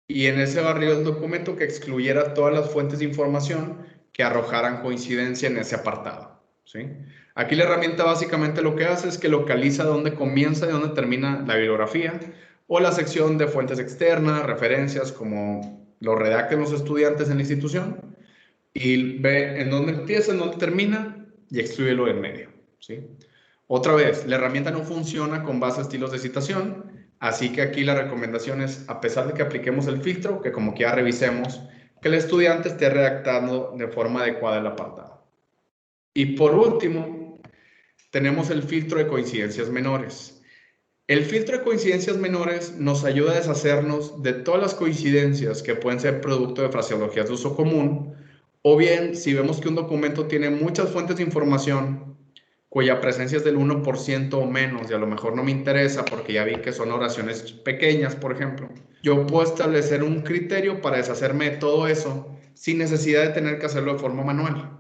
y en ese barrido del documento que excluyera todas las fuentes de información que arrojaran coincidencia en ese apartado, ¿sí? Aquí la herramienta básicamente lo que hace es que localiza dónde comienza y dónde termina la bibliografía o la sección de fuentes externas, referencias como lo redacten los estudiantes en la institución y ve en dónde empieza, en dónde termina y exclúyelo en medio, ¿sí? Otra vez, la herramienta no funciona con base a estilos de citación, así que aquí la recomendación es, a pesar de que apliquemos el filtro, que como que ya revisemos, que el estudiante esté redactando de forma adecuada el apartado. Y por último, tenemos el filtro de coincidencias menores. El filtro de coincidencias menores nos ayuda a deshacernos de todas las coincidencias que pueden ser producto de fraseologías de uso común, o bien si vemos que un documento tiene muchas fuentes de información cuya presencia es del 1% o menos y a lo mejor no me interesa porque ya vi que son oraciones pequeñas, por ejemplo, yo puedo establecer un criterio para deshacerme de todo eso sin necesidad de tener que hacerlo de forma manual.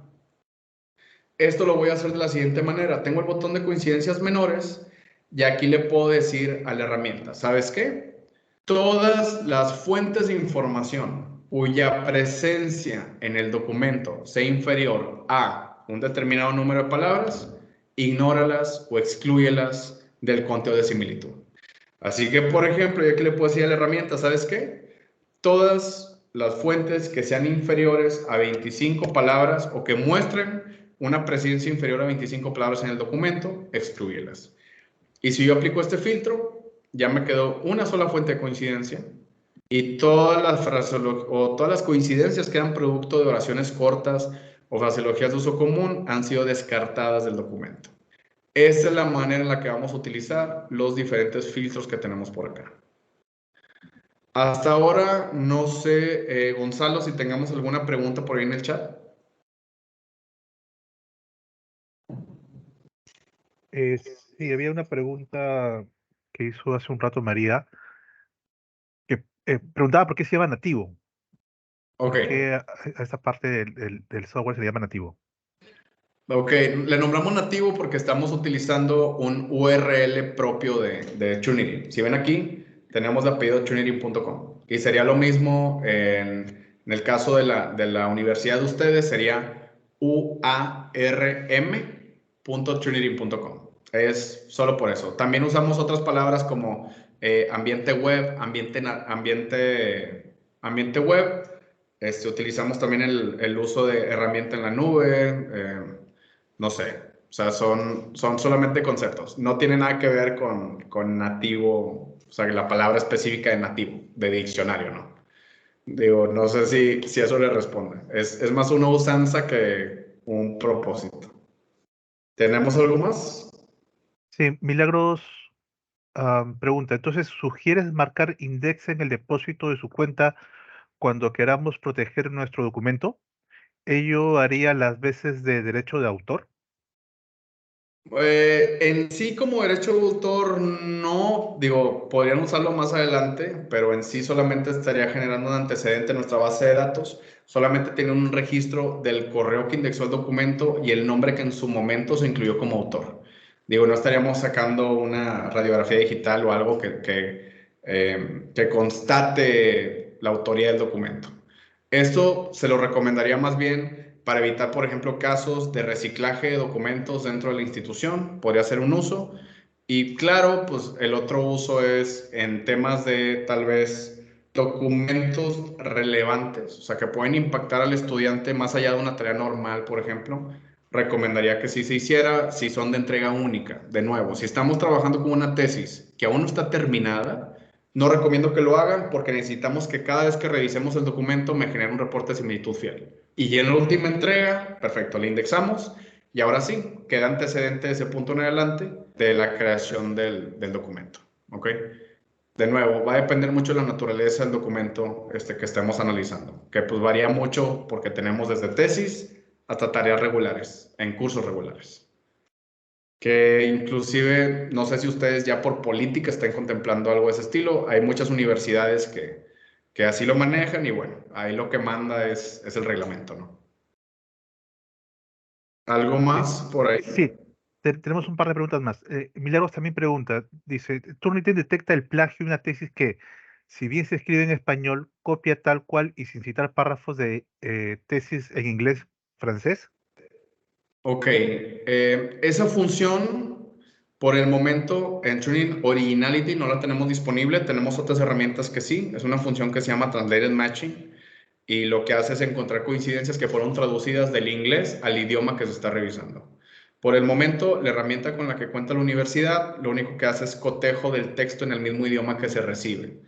Esto lo voy a hacer de la siguiente manera. Tengo el botón de coincidencias menores y aquí le puedo decir a la herramienta, ¿sabes qué? Todas las fuentes de información cuya presencia en el documento sea inferior a un determinado número de palabras, ignóralas o exclúyelas del conteo de similitud. Así que, por ejemplo, yo aquí le puedo decir a la herramienta, ¿sabes qué? Todas las fuentes que sean inferiores a 25 palabras o que muestren una presencia inferior a 25 palabras en el documento, exclúyelas. Y si yo aplico este filtro, ya me quedó una sola fuente de coincidencia y todas las coincidencias que eran producto de oraciones cortas o fraseologías de uso común han sido descartadas del documento. Esta es la manera en la que vamos a utilizar los diferentes filtros que tenemos por acá. Hasta ahora, no sé, Gonzalo, si tengamos alguna pregunta por ahí en el chat. Sí, había una pregunta que hizo hace un rato María, que preguntaba por qué se llama nativo. Ok. ¿Por qué a esta parte del software se le llama nativo? Ok, le nombramos nativo porque estamos utilizando un URL propio de Trinity. Si ven aquí, tenemos el apellido trinity.com. Y sería lo mismo en el caso de la universidad de ustedes, sería uarm.trinity.com. Es solo por eso. También usamos otras palabras como ambiente web, ambiente web. Utilizamos también el uso de herramienta en la nube. No sé, o sea, son solamente conceptos. No tiene nada que ver con nativo, o sea, la palabra específica de nativo, de diccionario, ¿no? Digo, no sé si eso le responde. Es más una usanza que un propósito. ¿Tenemos algo más? Sí, Milagros pregunta, entonces, ¿sugieres marcar index en el depósito de su cuenta cuando queramos proteger nuestro documento? ¿Ello haría las veces de derecho de autor? En sí, como derecho de autor, no, digo, podrían usarlo más adelante, pero en sí solamente estaría generando un antecedente en nuestra base de datos. Solamente tiene un registro del correo que indexó el documento y el nombre que en su momento se incluyó como autor. Digo, no estaríamos sacando una radiografía digital o algo que constate la autoría del documento. Esto se lo recomendaría más bien para evitar, por ejemplo, casos de reciclaje de documentos dentro de la institución. Podría ser un uso. Y claro, pues el otro uso es en temas de tal vez documentos relevantes, o sea, que pueden impactar al estudiante más allá de una tarea normal, por ejemplo. Recomendaría que sí se hiciera si son de entrega única. De nuevo, si estamos trabajando con una tesis que aún no está terminada, no recomiendo que lo hagan porque necesitamos que cada vez que revisemos el documento me genere un reporte de similitud fiel. Y en la última entrega, perfecto, le indexamos y ahora sí, queda antecedente de ese punto en adelante de la creación del documento. ¿Ok? De nuevo, va a depender mucho de la naturaleza del documento que estemos analizando, que pues varía mucho porque tenemos desde tesis hasta tareas regulares, en cursos regulares. Que inclusive, no sé si ustedes ya por política estén contemplando algo de ese estilo. Hay muchas universidades que así lo manejan y bueno, ahí lo que manda es el reglamento, ¿no? ¿Algo Sí, más por ahí? sí, tenemos un par de preguntas más. Milagros también pregunta, dice, ¿Turnitin detecta el plagio de una tesis que, si bien se escribe en español, copia tal cual y sin citar párrafos de tesis en inglés, francés? Ok, esa función por el momento en Turing Originality no la tenemos disponible, tenemos otras herramientas que sí, es una función que se llama Translated Matching, y lo que hace es encontrar coincidencias que fueron traducidas del inglés al idioma que se está revisando. Por el momento, la herramienta con la que cuenta la universidad, lo único que hace es cotejo del texto en el mismo idioma que se recibe.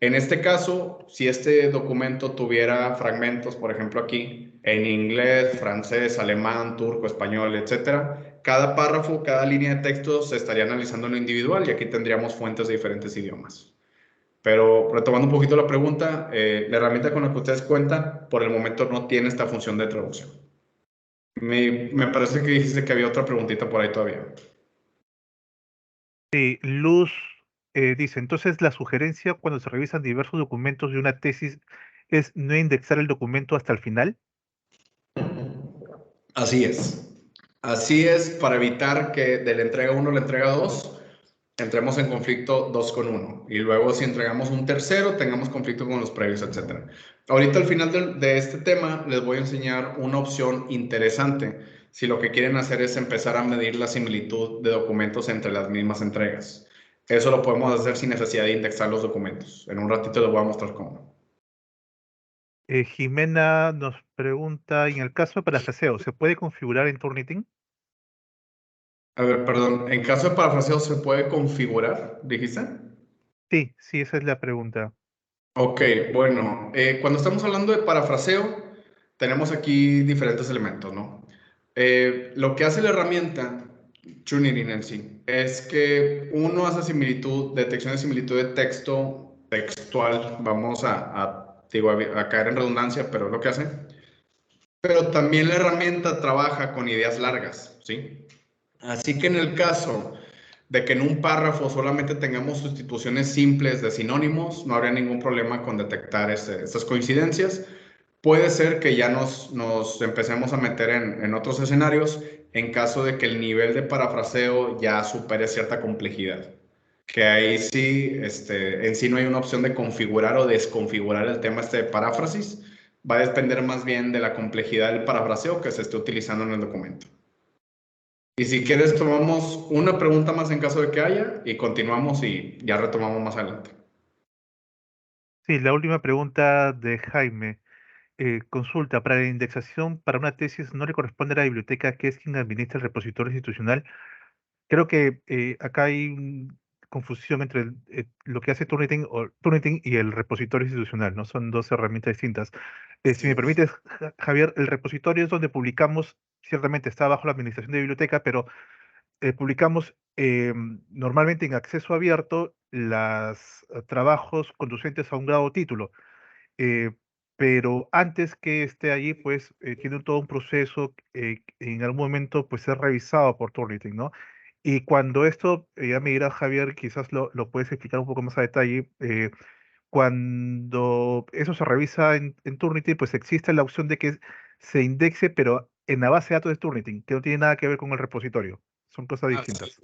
En este caso, si este documento tuviera fragmentos, por ejemplo aquí, en inglés, francés, alemán, turco, español, etcétera, cada párrafo, cada línea de texto se estaría analizando en lo individual y aquí tendríamos fuentes de diferentes idiomas. Pero retomando un poquito la pregunta, la herramienta con la que ustedes cuentan, por el momento no tiene esta función de traducción. Me parece que dijiste que había otra preguntita por ahí todavía. Sí, Luz dice, entonces la sugerencia cuando se revisan diversos documentos de una tesis es no indexar el documento hasta el final. Así es. Así es, para evitar que de la entrega 1 a la entrega 2 entremos en conflicto 2 con 1. Y luego si entregamos un tercero, tengamos conflicto con los previos, etc. Ahorita al final de este tema les voy a enseñar una opción interesante. Si lo que quieren hacer es empezar a medir la similitud de documentos entre las mismas entregas. Eso lo podemos hacer sin necesidad de indexar los documentos. En un ratito les voy a mostrar cómo. Jimena nos pregunta, en el caso de parafraseo, ¿se puede configurar en Turnitin? A ver, perdón. En caso de parafraseo, ¿se puede configurar? ¿Dijiste? Sí, sí, esa es la pregunta. Ok, bueno, cuando estamos hablando de parafraseo, tenemos aquí diferentes elementos, ¿no? Lo que hace la herramienta Turnitin en sí es que uno hace similitud, detección de similitud de texto textual, vamos digo, a caer en redundancia, pero es lo que hace. Pero también la herramienta trabaja con ideas largas, ¿sí? Así que en el caso de que en un párrafo solamente tengamos sustituciones simples de sinónimos, no habría ningún problema con detectar estas coincidencias. Puede ser que ya nos empecemos a meter en otros escenarios en caso de que el nivel de parafraseo ya supere cierta complejidad. Que ahí sí, en sí no hay una opción de configurar o desconfigurar el tema de paráfrasis. Va a depender más bien de la complejidad del parafraseo que se esté utilizando en el documento. Y si quieres, tomamos una pregunta más en caso de que haya y continuamos y ya retomamos más adelante. Sí, la última pregunta de Jaime. Consulta, para la indexación para una tesis no le corresponde a la biblioteca que es quien administra el repositorio institucional. Creo que acá hay confusión entre lo que hace Turnitin y el repositorio institucional, ¿no? Son dos herramientas distintas. Si me permites, Javier, el repositorio es donde publicamos, ciertamente está bajo la administración de biblioteca, pero publicamos normalmente en acceso abierto los trabajos conducentes a un grado o título. eh, pero antes que esté allí, pues tiene todo un proceso, en algún momento pues es revisado por Turnitin, ¿no? Y cuando esto, ya me dirá Javier, quizás lo puedes explicar un poco más a detalle, cuando eso se revisa en Turnitin, pues existe la opción de que se indexe, pero en la base de datos de Turnitin, que no tiene nada que ver con el repositorio, son cosas distintas.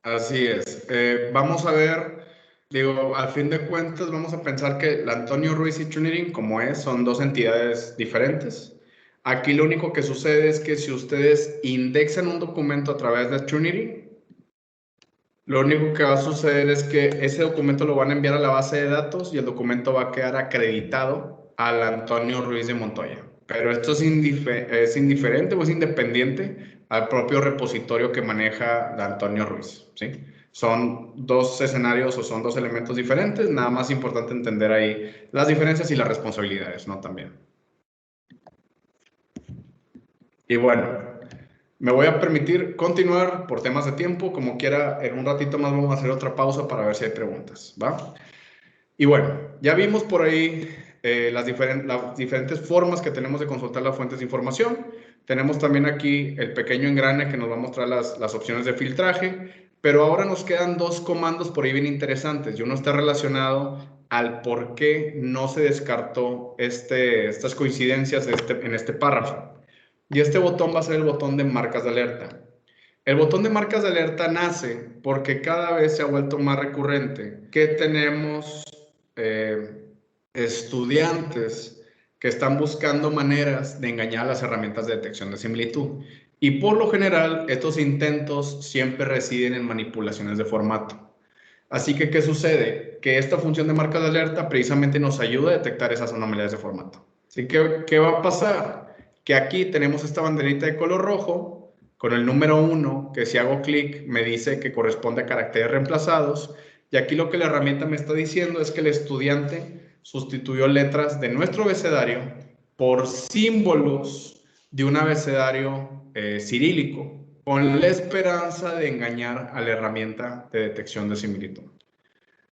Así es. Vamos a ver, digo, al fin de cuentas vamos a pensar que el Antonio Ruiz y Turnitin, como son dos entidades diferentes. Aquí lo único que sucede es que si ustedes indexan un documento a través de Turnitin, lo único que va a suceder es que ese documento lo van a enviar a la base de datos y el documento va a quedar acreditado al Antonio Ruiz de Montoya. Pero esto es indiferente o es independiente al propio repositorio que maneja Antonio Ruiz, ¿sí? Son dos escenarios o son dos elementos diferentes, nada más importante entender ahí las diferencias y las responsabilidades, ¿no? También. Y bueno, me voy a permitir continuar por temas de tiempo, como quiera, en un ratito más vamos a hacer otra pausa para ver si hay preguntas, ¿va? Y bueno, ya vimos por ahí las diferentes formas que tenemos de consultar las fuentes de información. Tenemos también aquí el pequeño engrane que nos va a mostrar las opciones de filtraje, pero ahora nos quedan dos comandos por ahí bien interesantes y uno está relacionado al por qué no se descartó estas coincidencias en este párrafo. Y este botón va a ser el botón de marcas de alerta. El botón de marcas de alerta nace porque cada vez se ha vuelto más recurrente que tenemos estudiantes que están buscando maneras de engañar a las herramientas de detección de similitud. Y por lo general, estos intentos siempre residen en manipulaciones de formato. Así que, ¿qué sucede? Que esta función de marcas de alerta precisamente nos ayuda a detectar esas anomalías de formato. Así que, ¿qué va a pasar? Que aquí tenemos esta banderita de color rojo con el número 1, que si hago clic me dice que corresponde a caracteres reemplazados. Y aquí lo que la herramienta me está diciendo es que el estudiante sustituyó letras de nuestro abecedario por símbolos de un abecedario cirílico, con la esperanza de engañar a la herramienta de detección de similitud.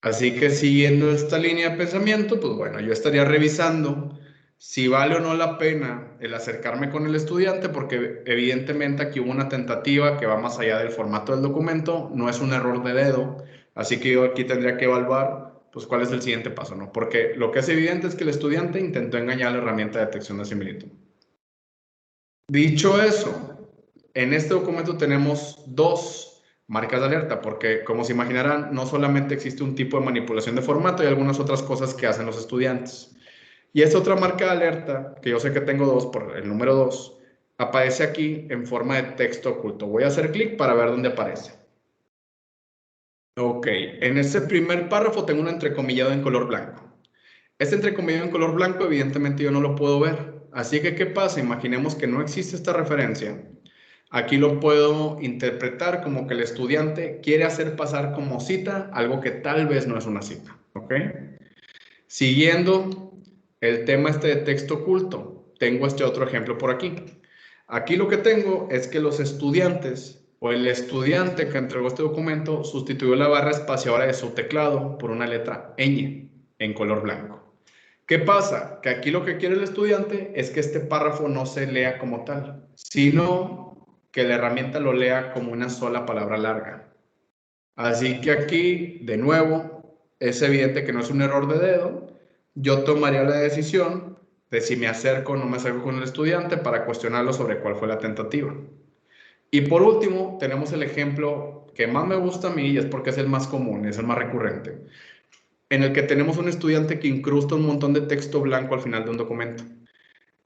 Así que siguiendo esta línea de pensamiento, pues bueno, yo estaría revisando si vale o no la pena el acercarme con el estudiante, porque evidentemente aquí hubo una tentativa que va más allá del formato del documento, no es un error de dedo, así que yo aquí tendría que evaluar pues cuál es el siguiente paso, ¿no? Porque lo que es evidente es que el estudiante intentó engañar a la herramienta de detección de similitud. Dicho eso, en este documento tenemos dos marcas de alerta, porque como se imaginarán, no solamente existe un tipo de manipulación de formato, hay algunas otras cosas que hacen los estudiantes. Y esta otra marca de alerta, que yo sé que tengo dos por el número 2, aparece aquí en forma de texto oculto. Voy a hacer clic para ver dónde aparece. Ok, en ese primer párrafo tengo un entrecomillado en color blanco. Este entrecomillado en color blanco evidentemente yo no lo puedo ver. Así que, ¿qué pasa? Imaginemos que no existe esta referencia. Aquí lo puedo interpretar como que el estudiante quiere hacer pasar como cita algo que tal vez no es una cita. ¿Ok? Siguiendo el tema este de texto oculto, tengo este otro ejemplo por aquí. Aquí lo que tengo es que los estudiantes o el estudiante que entregó este documento sustituyó la barra espaciadora de su teclado por una letra ñ en color blanco. ¿Qué pasa? Que aquí lo que quiere el estudiante es que este párrafo no se lea como tal, sino que la herramienta lo lea como una sola palabra larga. Así que aquí, de nuevo, es evidente que no es un error de dedo. Yo tomaría la decisión de si me acerco o no me acerco con el estudiante para cuestionarlo sobre cuál fue la tentativa. Y por último, tenemos el ejemplo que más me gusta a mí y es porque es el más común, es el más recurrente, en el que tenemos un estudiante que incrusta un montón de texto blanco al final de un documento.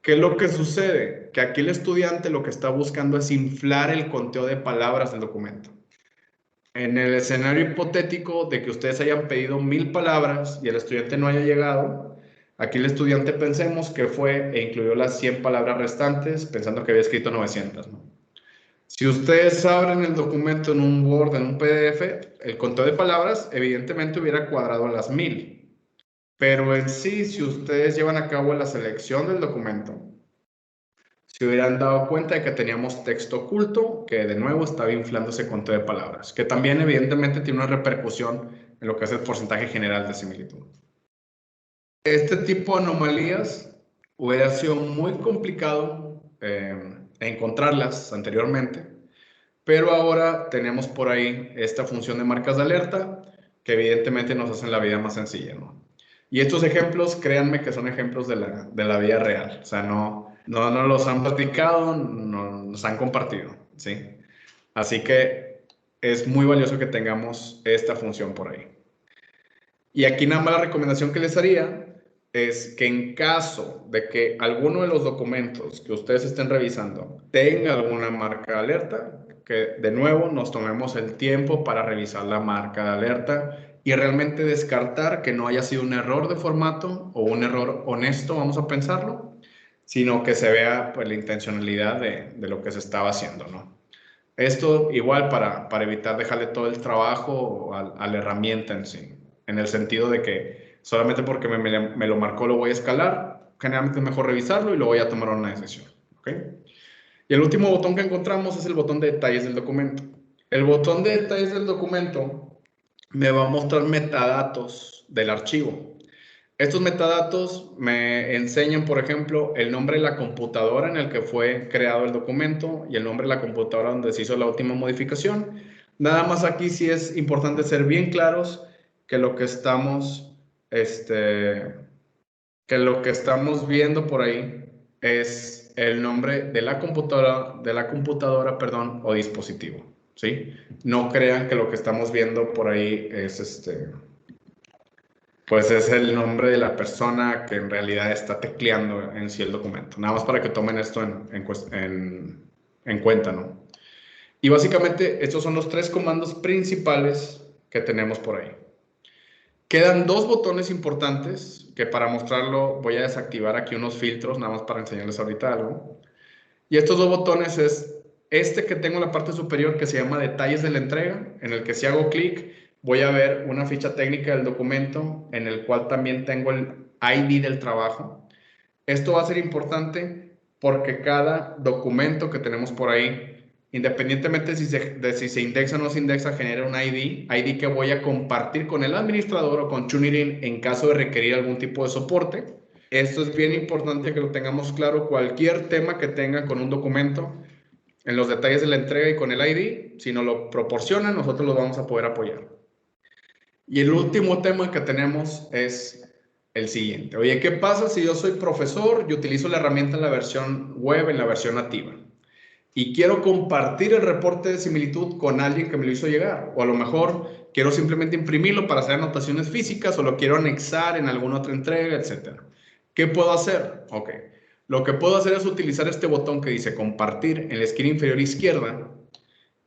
¿Qué es lo que sucede? Que aquí el estudiante lo que está buscando es inflar el conteo de palabras del documento. En el escenario hipotético de que ustedes hayan pedido 1000 palabras y el estudiante no haya llegado, aquí el estudiante pensemos que fue e incluyó las 100 palabras restantes pensando que había escrito 900, ¿no? Si ustedes abren el documento en un Word, en un PDF, el conteo de palabras evidentemente hubiera cuadrado a las 1000. Pero en sí, si ustedes llevan a cabo la selección del documento, se hubieran dado cuenta de que teníamos texto oculto, que de nuevo estaba inflando ese conteo de palabras, que también evidentemente tiene una repercusión en lo que es el porcentaje general de similitud. Este tipo de anomalías hubiera sido muy complicado encontrarlas anteriormente, pero ahora tenemos por ahí esta función de marcas de alerta que evidentemente nos hacen la vida más sencilla, ¿no? Y estos ejemplos, créanme que son ejemplos de la vida real, o sea, no los han platicado, no nos han compartido, ¿sí? Así que es muy valioso que tengamos esta función por ahí. Y aquí nada más la recomendación que les haría es que en caso de que alguno de los documentos que ustedes estén revisando tenga alguna marca de alerta, que de nuevo nos tomemos el tiempo para revisar la marca de alerta y realmente descartar que no haya sido un error de formato o un error honesto, vamos a pensarlo, sino que se vea pues, la intencionalidad de lo que se estaba haciendo, ¿no? Esto igual para evitar dejarle todo el trabajo a la herramienta en sí, en el sentido de que solamente porque me lo marcó lo voy a escalar, generalmente es mejor revisarlo y lo voy a tomar una decisión. ¿Okay? Y el último botón que encontramos es el botón de detalles del documento. El botón de detalles del documento me va a mostrar metadatos del archivo. Estos metadatos me enseñan, por ejemplo, el nombre de la computadora en el que fue creado el documento y el nombre de la computadora donde se hizo la última modificación. Nada más aquí sí es importante ser bien claros que lo que estamos, viendo por ahí es el nombre de la computadora, perdón, o dispositivo, ¿sí? No crean que lo que estamos viendo por ahí es pues es el nombre de la persona que en realidad está tecleando en sí el documento. Nada más para que tomen esto en cuenta, ¿no? Y básicamente estos son los 3 comandos principales que tenemos por ahí. Quedan dos botones importantes que para mostrarlo voy a desactivar aquí unos filtros, nada más para enseñarles ahorita algo. Y estos dos botones es este que tengo en la parte superior que se llama detalles de la entrega, en el que si hago clic voy a ver una ficha técnica del documento en el cual también tengo el ID del trabajo. Esto va a ser importante porque cada documento que tenemos por ahí, independientemente de si se indexa o no se indexa, genera un ID que voy a compartir con el administrador o con Chunirin en caso de requerir algún tipo de soporte. Esto es bien importante que lo tengamos claro. Cualquier tema que tengan con un documento, en los detalles de la entrega y con el ID, si nos lo proporcionan, nosotros lo vamos a poder apoyar. Y el último tema que tenemos es el siguiente. Oye, ¿qué pasa si yo soy profesor y utilizo la herramienta en la versión web, en la versión nativa? Y quiero compartir el reporte de similitud con alguien que me lo hizo llegar. O a lo mejor quiero simplemente imprimirlo para hacer anotaciones físicas o lo quiero anexar en alguna otra entrega, etc. ¿Qué puedo hacer? Ok. Lo que puedo hacer es utilizar este botón que dice compartir en la esquina inferior izquierda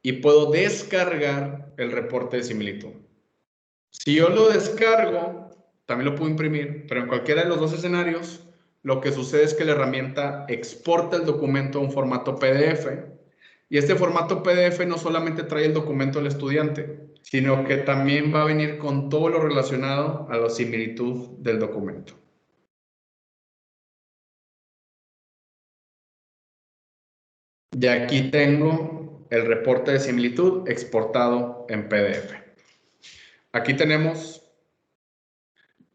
y puedo descargar el reporte de similitud. Si yo lo descargo, también lo puedo imprimir, pero en cualquiera de los dos escenarios, lo que sucede es que la herramienta exporta el documento a un formato PDF. Y este formato PDF no solamente trae el documento del estudiante, sino que también va a venir con todo lo relacionado a la similitud del documento. Y aquí tengo el reporte de similitud exportado en PDF. Aquí tenemos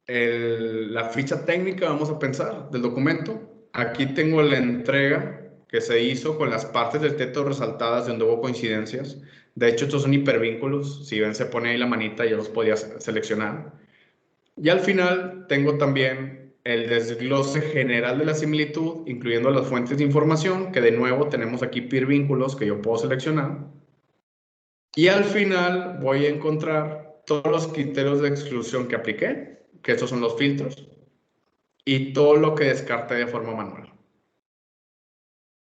la ficha técnica, vamos a pensar, del documento. Aquí tengo la entrega que se hizo con las partes del texto resaltadas donde hubo coincidencias. De hecho, estos son hipervínculos. Si ven, se pone ahí la manita y yo los podía seleccionar. Y al final tengo también el desglose general de la similitud, incluyendo las fuentes de información, que de nuevo tenemos aquí hipervínculos que yo puedo seleccionar. Y al final voy a encontrar todos los criterios de exclusión que apliqué, que estos son los filtros, y todo lo que descarté de forma manual.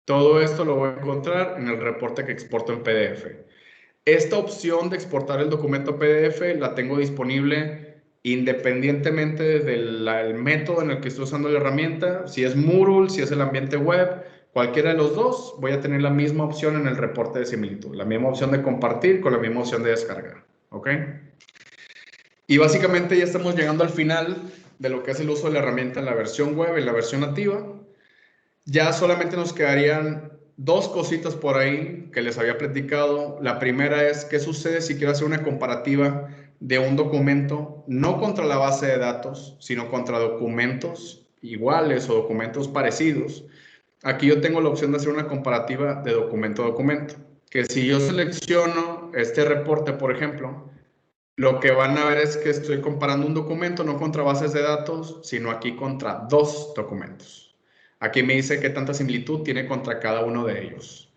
Todo esto lo voy a encontrar en el reporte que exporto en PDF. Esta opción de exportar el documento PDF la tengo disponible independientemente del método en el que estoy usando la herramienta. Si es Moodle, si es el ambiente web, cualquiera de los dos, voy a tener la misma opción en el reporte de similitud. La misma opción de compartir con la misma opción de descargar. ¿Ok? Y básicamente ya estamos llegando al final de lo que es el uso de la herramienta en la versión web, en la versión nativa. Ya solamente nos quedarían dos cositas por ahí que les había platicado. La primera es qué sucede si quiero hacer una comparativa de un documento, no contra la base de datos, sino contra documentos iguales o documentos parecidos. Aquí yo tengo la opción de hacer una comparativa de documento a documento. Que si yo selecciono este reporte, por ejemplo, lo que van a ver es que estoy comparando un documento no contra bases de datos, sino aquí contra dos documentos. Aquí me dice qué tanta similitud tiene contra cada uno de ellos.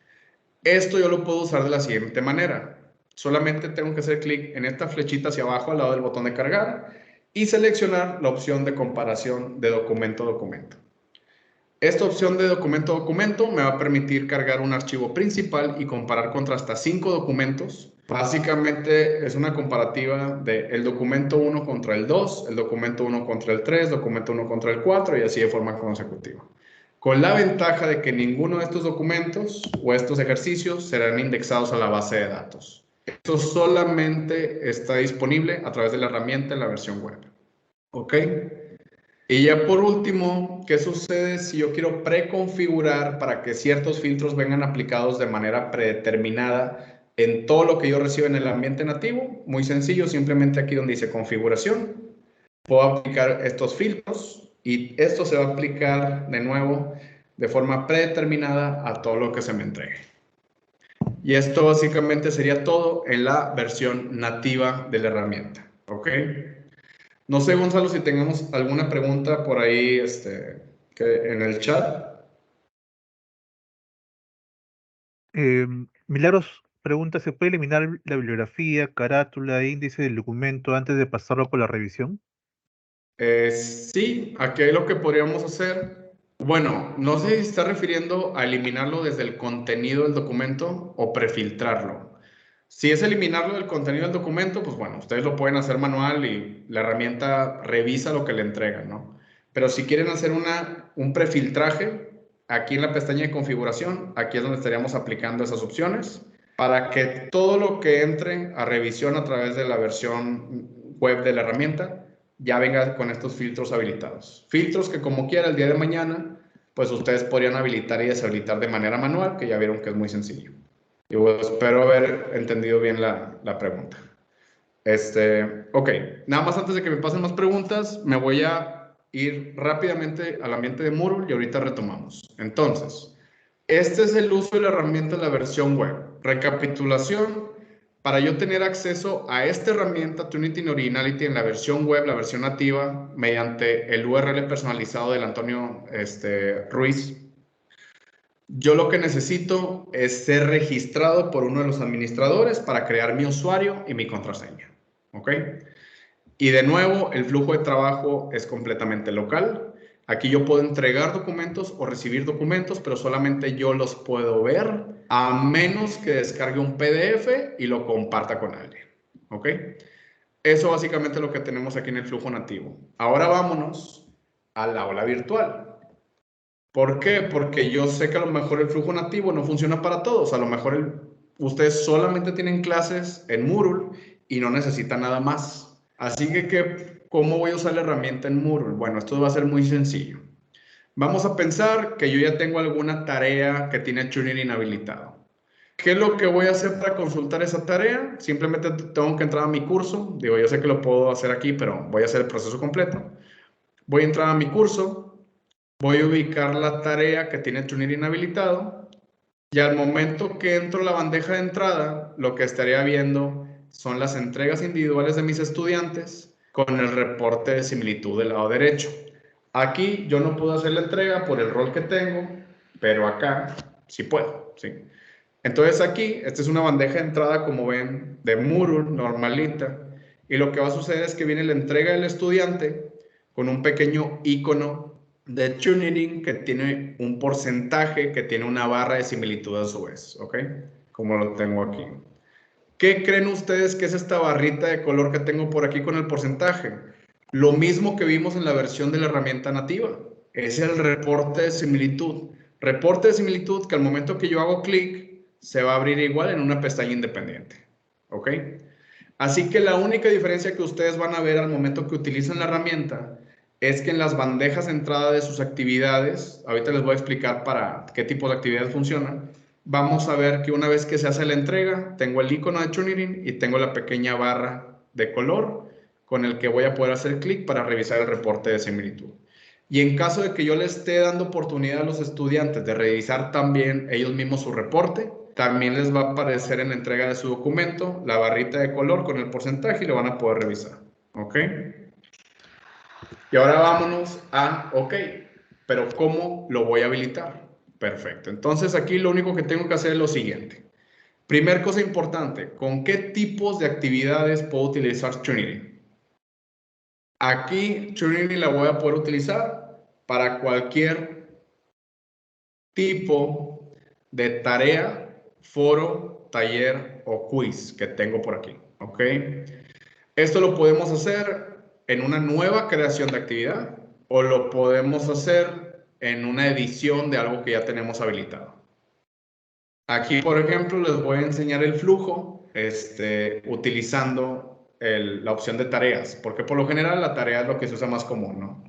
Esto yo lo puedo usar de la siguiente manera. Solamente tengo que hacer clic en esta flechita hacia abajo al lado del botón de cargar y seleccionar la opción de comparación de documento a documento. Esta opción de documento a documento me va a permitir cargar un archivo principal y comparar contra hasta 5 documentos. Básicamente es una comparativa del documento 1 contra el 2, el documento 1 contra el 3, documento 1 contra el 4 y así de forma consecutiva. Con la ventaja de que ninguno de estos documentos o estos ejercicios serán indexados a la base de datos. Esto solamente está disponible a través de la herramienta en la versión web. ¿Ok? Y ya por último, ¿qué sucede si yo quiero preconfigurar para que ciertos filtros vengan aplicados de manera predeterminada en todo lo que yo recibo en el ambiente nativo? Muy sencillo, simplemente aquí donde dice configuración, puedo aplicar estos filtros y esto se va a aplicar de nuevo de forma predeterminada a todo lo que se me entregue. Y esto básicamente sería todo en la versión nativa de la herramienta. ¿Ok? No sé, Gonzalo, si tengamos alguna pregunta por ahí en el chat. Milagros pregunta, ¿se puede eliminar la bibliografía, carátula e índice del documento antes de pasarlo por la revisión? Sí, aquí hay lo que podríamos hacer. Bueno, no sé si se está refiriendo a eliminarlo desde el contenido del documento o prefiltrarlo. Si es eliminarlo del contenido del documento, pues bueno, ustedes lo pueden hacer manual y la herramienta revisa lo que le entregan, ¿no? Pero si quieren hacer un prefiltraje, aquí en la pestaña de configuración, aquí es donde estaríamos aplicando esas opciones para que todo lo que entre a revisión a través de la versión web de la herramienta ya venga con estos filtros habilitados. Filtros que como quiera el día de mañana, pues ustedes podrían habilitar y deshabilitar de manera manual, que ya vieron que es muy sencillo. Yo espero haber entendido bien la pregunta. Ok, nada más antes de que me pasen más preguntas, me voy a ir rápidamente al ambiente de Moodle y ahorita retomamos. Entonces, este es el uso de la herramienta en la versión web. Recapitulación, para yo tener acceso a esta herramienta Turnitin Originality en la versión web, la versión nativa, mediante el URL personalizado del Antonio Ruiz, yo lo que necesito es ser registrado por uno de los administradores para crear mi usuario y mi contraseña. ¿Ok? Y de nuevo, el flujo de trabajo es completamente local. Aquí yo puedo entregar documentos o recibir documentos, pero solamente yo los puedo ver a menos que descargue un PDF y lo comparta con alguien. ¿Ok? Eso básicamente es lo que tenemos aquí en el flujo nativo. Ahora vámonos al aula virtual. ¿Por qué? Porque yo sé que a lo mejor el flujo nativo no funciona para todos. A lo mejor ustedes solamente tienen clases en Moodle y no necesitan nada más. Así que, ¿cómo voy a usar la herramienta en Moodle? Bueno, esto va a ser muy sencillo. Vamos a pensar que yo ya tengo alguna tarea que tiene Turnitin inhabilitado. ¿Qué es lo que voy a hacer para consultar esa tarea? Simplemente tengo que entrar a mi curso. Digo, yo sé que lo puedo hacer aquí, pero voy a hacer el proceso completo. Voy a entrar a mi curso. Voy a ubicar la tarea que tiene Turnitin inhabilitado y al momento que entro a la bandeja de entrada, lo que estaría viendo son las entregas individuales de mis estudiantes con el reporte de similitud del lado derecho. Aquí yo no puedo hacer la entrega por el rol que tengo, pero acá sí puedo, ¿sí? Entonces aquí, esta es una bandeja de entrada, como ven, de Moodle, normalita, y lo que va a suceder es que viene la entrega del estudiante con un pequeño icono de Turnitin que tiene un porcentaje, que tiene una barra de similitud a su vez, ¿ok? Como lo tengo aquí. ¿Qué creen ustedes que es esta barrita de color que tengo por aquí con el porcentaje? Lo mismo que vimos en la versión de la herramienta nativa. Es el reporte de similitud. Reporte de similitud que al momento que yo hago clic, se va a abrir igual en una pestaña independiente, ¿ok? Así que la única diferencia que ustedes van a ver al momento que utilizan la herramienta es que en las bandejas de entrada de sus actividades, ahorita les voy a explicar para qué tipo de actividades funcionan, vamos a ver que una vez que se hace la entrega, tengo el icono de Turnitin y tengo la pequeña barra de color con el que voy a poder hacer clic para revisar el reporte de similitud. Y en caso de que yo le esté dando oportunidad a los estudiantes de revisar también ellos mismos su reporte, también les va a aparecer en la entrega de su documento la barrita de color con el porcentaje y lo van a poder revisar. ¿Ok? Y ahora vámonos a, ok, pero ¿cómo lo voy a habilitar? Perfecto. Entonces aquí lo único que tengo que hacer es lo siguiente. Primer cosa importante, ¿con qué tipos de actividades puedo utilizar Turnitin? Aquí Turnitin la voy a poder utilizar para cualquier tipo de tarea, foro, taller o quiz que tengo por aquí. ¿Ok? Esto lo podemos hacer en una nueva creación de actividad o lo podemos hacer en una edición de algo que ya tenemos habilitado. Aquí, por ejemplo, les voy a enseñar el flujo utilizando la opción de tareas, porque por lo general la tarea es lo que se usa más común, ¿no?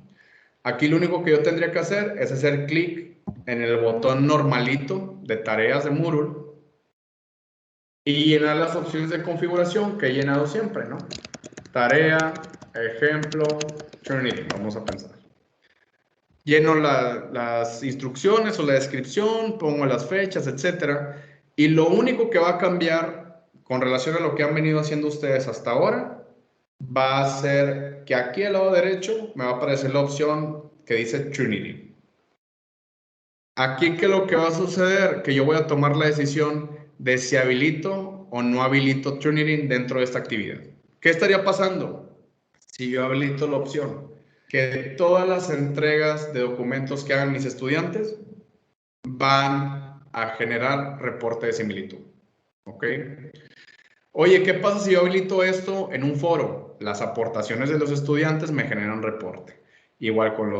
Aquí lo único que yo tendría que hacer es hacer clic en el botón normalito de tareas de Moodle y llenar las opciones de configuración que he llenado siempre, ¿no? Tarea, ejemplo, Turnitin, vamos a pensar. Lleno las instrucciones o la descripción, pongo las fechas, etcétera. Y lo único que va a cambiar con relación a lo que han venido haciendo ustedes hasta ahora va a ser que aquí al lado derecho me va a aparecer la opción que dice Turnitin. Aquí, ¿qué es lo que va a suceder? Que yo voy a tomar la decisión de si habilito o no habilito Turnitin dentro de esta actividad. ¿Qué estaría pasando si yo habilito la opción? Que todas las entregas de documentos que hagan mis estudiantes van a generar reporte de similitud. ¿Ok? Oye, ¿qué pasa si yo habilito esto en un foro? Las aportaciones de los estudiantes me generan reporte. Igual con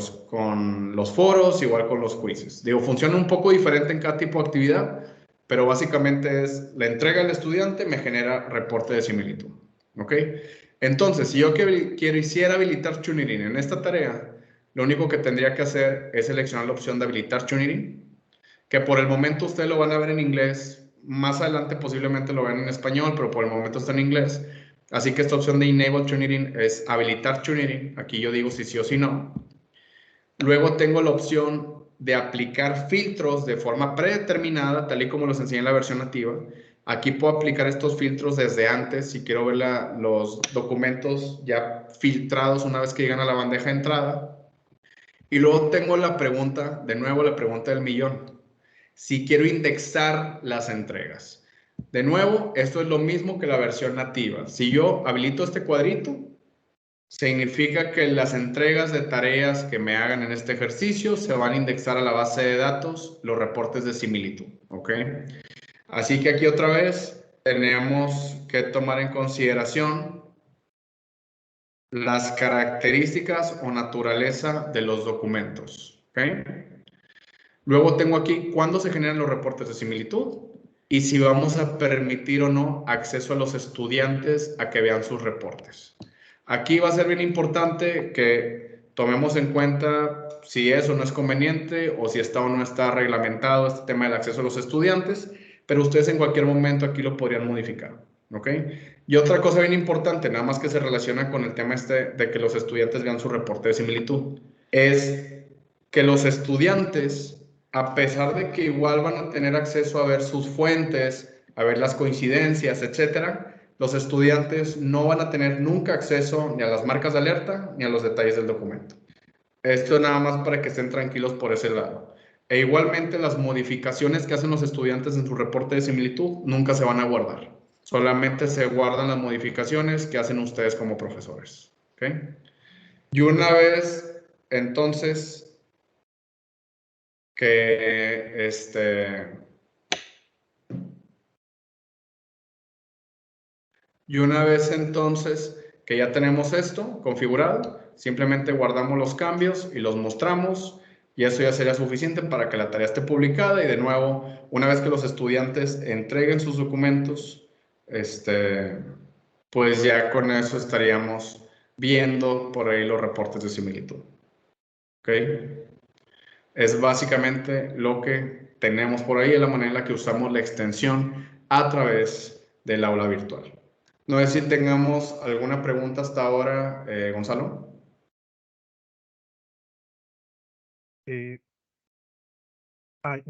los foros, igual con los quizzes. Digo, funciona un poco diferente en cada tipo de actividad, pero básicamente es la entrega al estudiante me genera reporte de similitud. ¿Ok? Entonces, si yo quisiera habilitar Chunirin en esta tarea, lo único que tendría que hacer es seleccionar la opción de habilitar Chunirin, que por el momento ustedes lo van a ver en inglés. Más adelante posiblemente lo vean en español, pero por el momento está en inglés. Así que esta opción de Enable Tuning es habilitar Tuning. Aquí yo digo si sí o si no. Luego tengo la opción de aplicar filtros de forma predeterminada, tal y como los enseñé en la versión nativa. Aquí puedo aplicar estos filtros desde antes, si quiero ver los documentos ya filtrados una vez que llegan a la bandeja de entrada. Y luego tengo la pregunta, de nuevo la pregunta del millón. Si quiero indexar las entregas. De nuevo, esto es lo mismo que la versión nativa. Si yo habilito este cuadrito, significa que las entregas de tareas que me hagan en este ejercicio se van a indexar a la base de datos los reportes de similitud. ¿Ok? Así que aquí otra vez tenemos que tomar en consideración las características o naturaleza de los documentos. ¿Ok? Luego tengo aquí cuándo se generan los reportes de similitud y si vamos a permitir o no acceso a los estudiantes a que vean sus reportes. Aquí va a ser bien importante que tomemos en cuenta si eso no es conveniente o si está o no está reglamentado este tema del acceso a los estudiantes, pero ustedes en cualquier momento aquí lo podrían modificar. ¿Ok? Y otra cosa bien importante, nada más que se relaciona con el tema este de que los estudiantes vean su reporte de similitud, es que los estudiantes, a pesar de que igual van a tener acceso a ver sus fuentes, a ver las coincidencias, etcétera, los estudiantes no van a tener nunca acceso ni a las marcas de alerta ni a los detalles del documento. Esto nada más para que estén tranquilos por ese lado. E igualmente las modificaciones que hacen los estudiantes en su reporte de similitud nunca se van a guardar. Solamente se guardan las modificaciones que hacen ustedes como profesores. ¿Okay? Y una vez, entonces, que y una vez entonces que ya tenemos esto configurado, simplemente guardamos los cambios y los mostramos y eso ya sería suficiente para que la tarea esté publicada y de nuevo, una vez que los estudiantes entreguen sus documentos, pues ya con eso estaríamos viendo por ahí los reportes de similitud. ¿Ok? Es básicamente lo que tenemos por ahí, es la manera en la que usamos la extensión a través del aula virtual. No sé si tengamos alguna pregunta hasta ahora, Gonzalo. Eh,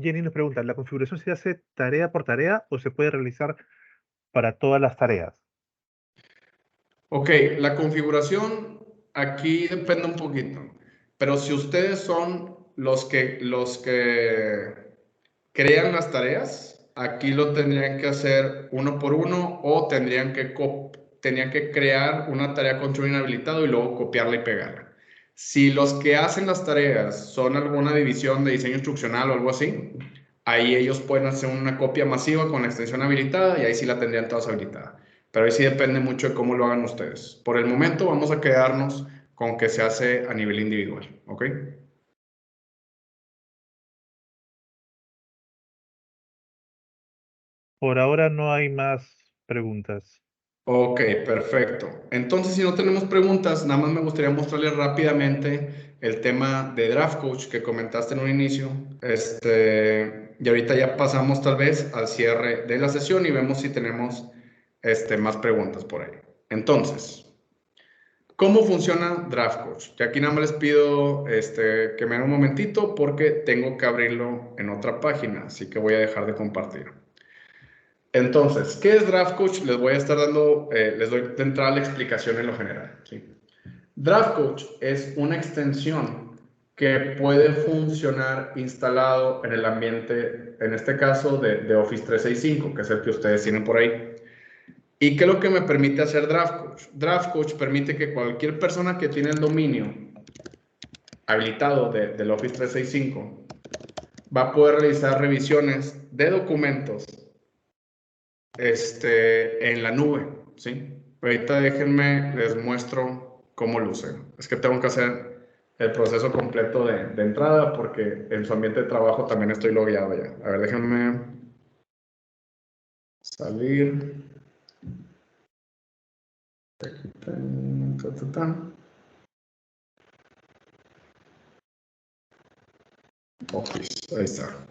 Jenny nos pregunta, ¿la configuración se hace tarea por tarea o se puede realizar para todas las tareas? Ok, la configuración aquí depende un poquito, pero si ustedes son los que crean las tareas, aquí lo tendrían que hacer uno por uno o tenían que crear una con construir inhabilitado y luego copiarla y pegarla. Si los que hacen las tareas son alguna división de diseño instruccional o algo así, ahí ellos pueden hacer una copia masiva con la extensión habilitada y ahí sí la tendrían todas habilitada. Pero ahí sí depende mucho de cómo lo hagan ustedes. Por el momento vamos a quedarnos con que se hace a nivel individual, ¿ok? Por ahora no hay más preguntas. Ok, perfecto. Entonces, si no tenemos preguntas, nada más me gustaría mostrarles rápidamente el tema de Draft Coach que comentaste en un inicio. Y ahorita ya pasamos tal vez al cierre de la sesión y vemos si tenemos más preguntas por ahí. Entonces, ¿cómo funciona Draft Coach? Y aquí nada más les pido que me den un momentito porque tengo que abrirlo en otra página, así que voy a dejar de compartir. Entonces, ¿qué es Draft Coach? Les voy a estar dando, les doy de entrada la explicación en lo general. ¿Sí? Draft Coach es una extensión que puede funcionar instalado en el ambiente, en este caso de Office 365, que es el que ustedes tienen por ahí. ¿Y qué es lo que me permite hacer Draft Coach? Draft Coach permite que cualquier persona que tiene el dominio habilitado del Office 365 va a poder realizar revisiones de documentos en la nube, ¿sí? Ahorita déjenme, les muestro cómo luce. Es que tengo que hacer el proceso completo de entrada porque en su ambiente de trabajo también estoy logueado ya. A ver, déjenme salir. Office, ahí está.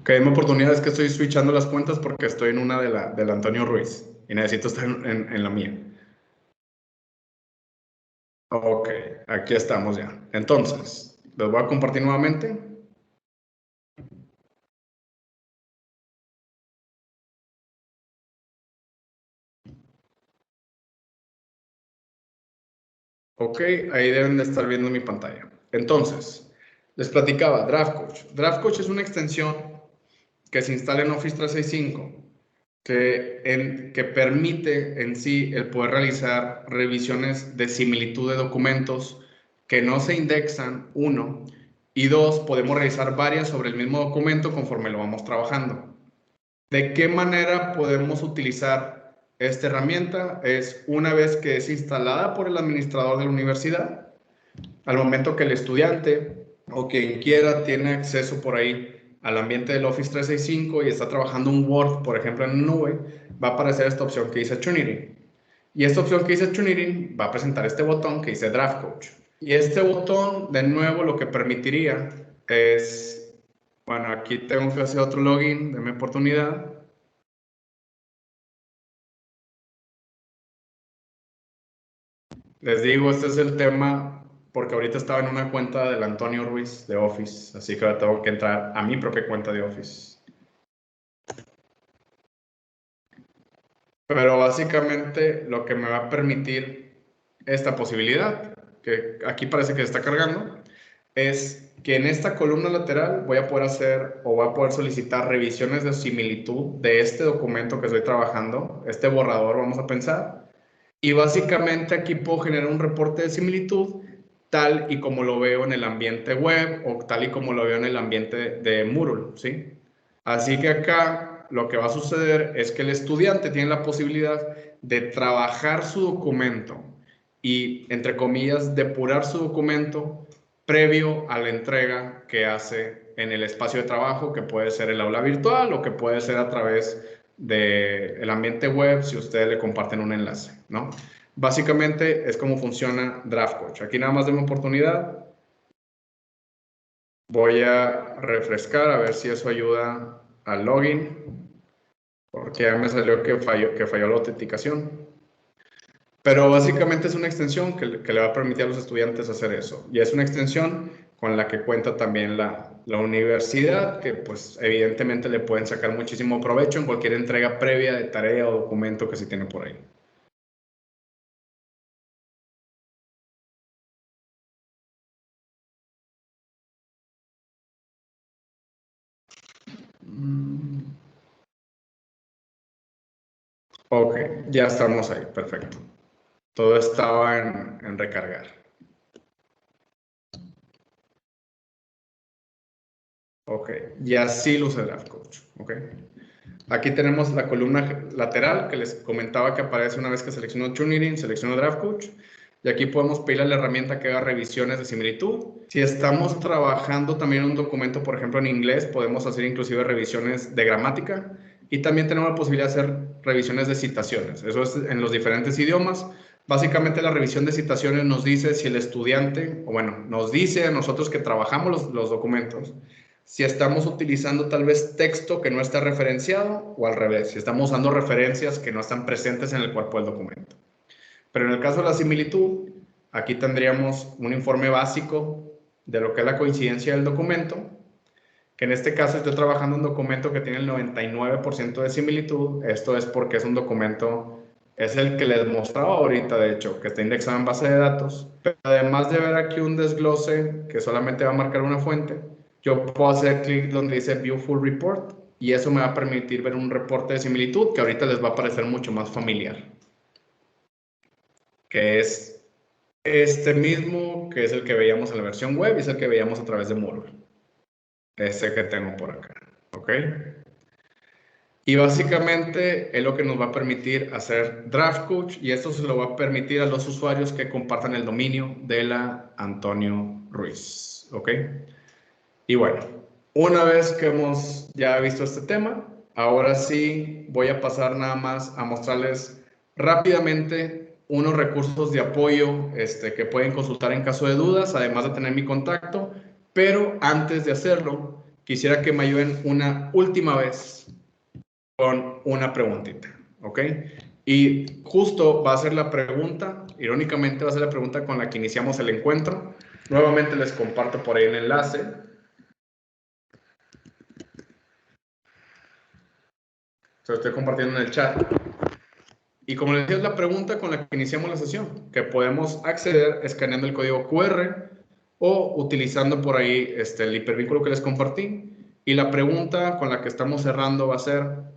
Ok, mi oportunidad es que estoy switchando las cuentas porque estoy en una de la Antonio Ruiz y necesito estar en la mía. Ok, aquí estamos ya. Entonces, les voy a compartir nuevamente. Ok, ahí deben de estar viendo mi pantalla. Entonces, les platicaba, Draft Coach. Draft Coach es una extensión que se instala en Office 365 que permite en sí el poder realizar revisiones de similitud de documentos que no se indexan, uno, y dos, podemos realizar varias sobre el mismo documento conforme lo vamos trabajando. ¿De qué manera podemos utilizar esta herramienta? Es una vez que es instalada por el administrador de la universidad, al momento que el estudiante o quien quiera tiene acceso por ahí al ambiente del Office 365 y está trabajando un Word, por ejemplo, en nube, va a aparecer esta opción que dice Tuning. Y esta opción que dice Tuning va a presentar este botón que dice Draft Coach. Y este botón, de nuevo, lo que permitiría es, bueno, aquí tengo que hacer otro login, denme oportunidad. Les digo, este es el tema porque ahorita estaba en una cuenta del Antonio Ruiz de Office, así que ahora tengo que entrar a mi propia cuenta de Office. Pero básicamente lo que me va a permitir esta posibilidad, que aquí parece que se está cargando, es que en esta columna lateral voy a poder hacer o voy a poder solicitar revisiones de similitud de este documento que estoy trabajando, este borrador, vamos a pensar. Y básicamente aquí puedo generar un reporte de similitud tal y como lo veo en el ambiente web o tal y como lo veo en el ambiente de Moodle, ¿sí? Así que acá lo que va a suceder es que el estudiante tiene la posibilidad de trabajar su documento y, entre comillas, depurar su documento previo a la entrega que hace en el espacio de trabajo, que puede ser el aula virtual o que puede ser a través del ambiente web si ustedes le comparten un enlace, ¿no? Básicamente es como funciona Draft Coach. Aquí nada más de una oportunidad. Voy a refrescar a ver si eso ayuda al login, porque ya me salió que falló la autenticación. Pero básicamente es una extensión que le va a permitir a los estudiantes hacer eso. Y es una extensión con la que cuenta también la universidad, que pues evidentemente le pueden sacar muchísimo provecho en cualquier entrega previa de tarea o documento que se tiene por ahí. Ok, ya estamos ahí, perfecto. Todo estaba en recargar. Ok, y así luce Draft Coach. Ok. Aquí tenemos la columna lateral que les comentaba que aparece una vez que selecciono Tuning, selecciono Draft Coach. Y aquí podemos pedirle a la herramienta que haga revisiones de similitud. Si estamos trabajando también un documento, por ejemplo, en inglés, podemos hacer inclusive revisiones de gramática. Y también tenemos la posibilidad de hacer revisiones de citaciones. Eso es en los diferentes idiomas. Básicamente la revisión de citaciones nos dice si el estudiante, o bueno, nos dice a nosotros que trabajamos los documentos, si estamos utilizando tal vez texto que no está referenciado o al revés, si estamos usando referencias que no están presentes en el cuerpo del documento. Pero en el caso de la similitud, aquí tendríamos un informe básico de lo que es la coincidencia del documento, que en este caso estoy trabajando un documento que tiene el 99% de similitud. Esto es porque es un documento Es el que les mostraba ahorita, de hecho, que está indexado en base de datos. Pero además de ver aquí un desglose que solamente va a marcar una fuente, yo puedo hacer clic donde dice View Full Report y eso me va a permitir ver un reporte de similitud que ahorita les va a parecer mucho más familiar. Que es este mismo, que es el que veíamos en la versión web y es el que veíamos a través de Moodle. Ese que tengo por acá. ¿Ok? Y básicamente es lo que nos va a permitir hacer Draft Coach y esto se lo va a permitir a los usuarios que compartan el dominio de la Antonio Ruiz. ¿Ok? Y bueno, una vez que hemos ya visto este tema, ahora sí voy a pasar nada más a mostrarles rápidamente unos recursos de apoyo que pueden consultar en caso de dudas, además de tener mi contacto. Pero antes de hacerlo, quisiera que me ayuden una última vez con una preguntita, ¿ok? Y justo va a ser la pregunta, irónicamente va a ser la pregunta con la que iniciamos el encuentro. Nuevamente les comparto por ahí el enlace. Se lo estoy compartiendo en el chat. Y como les decía, es la pregunta con la que iniciamos la sesión, que podemos acceder escaneando el código QR o utilizando por ahí el hipervínculo que les compartí. Y la pregunta con la que estamos cerrando va a ser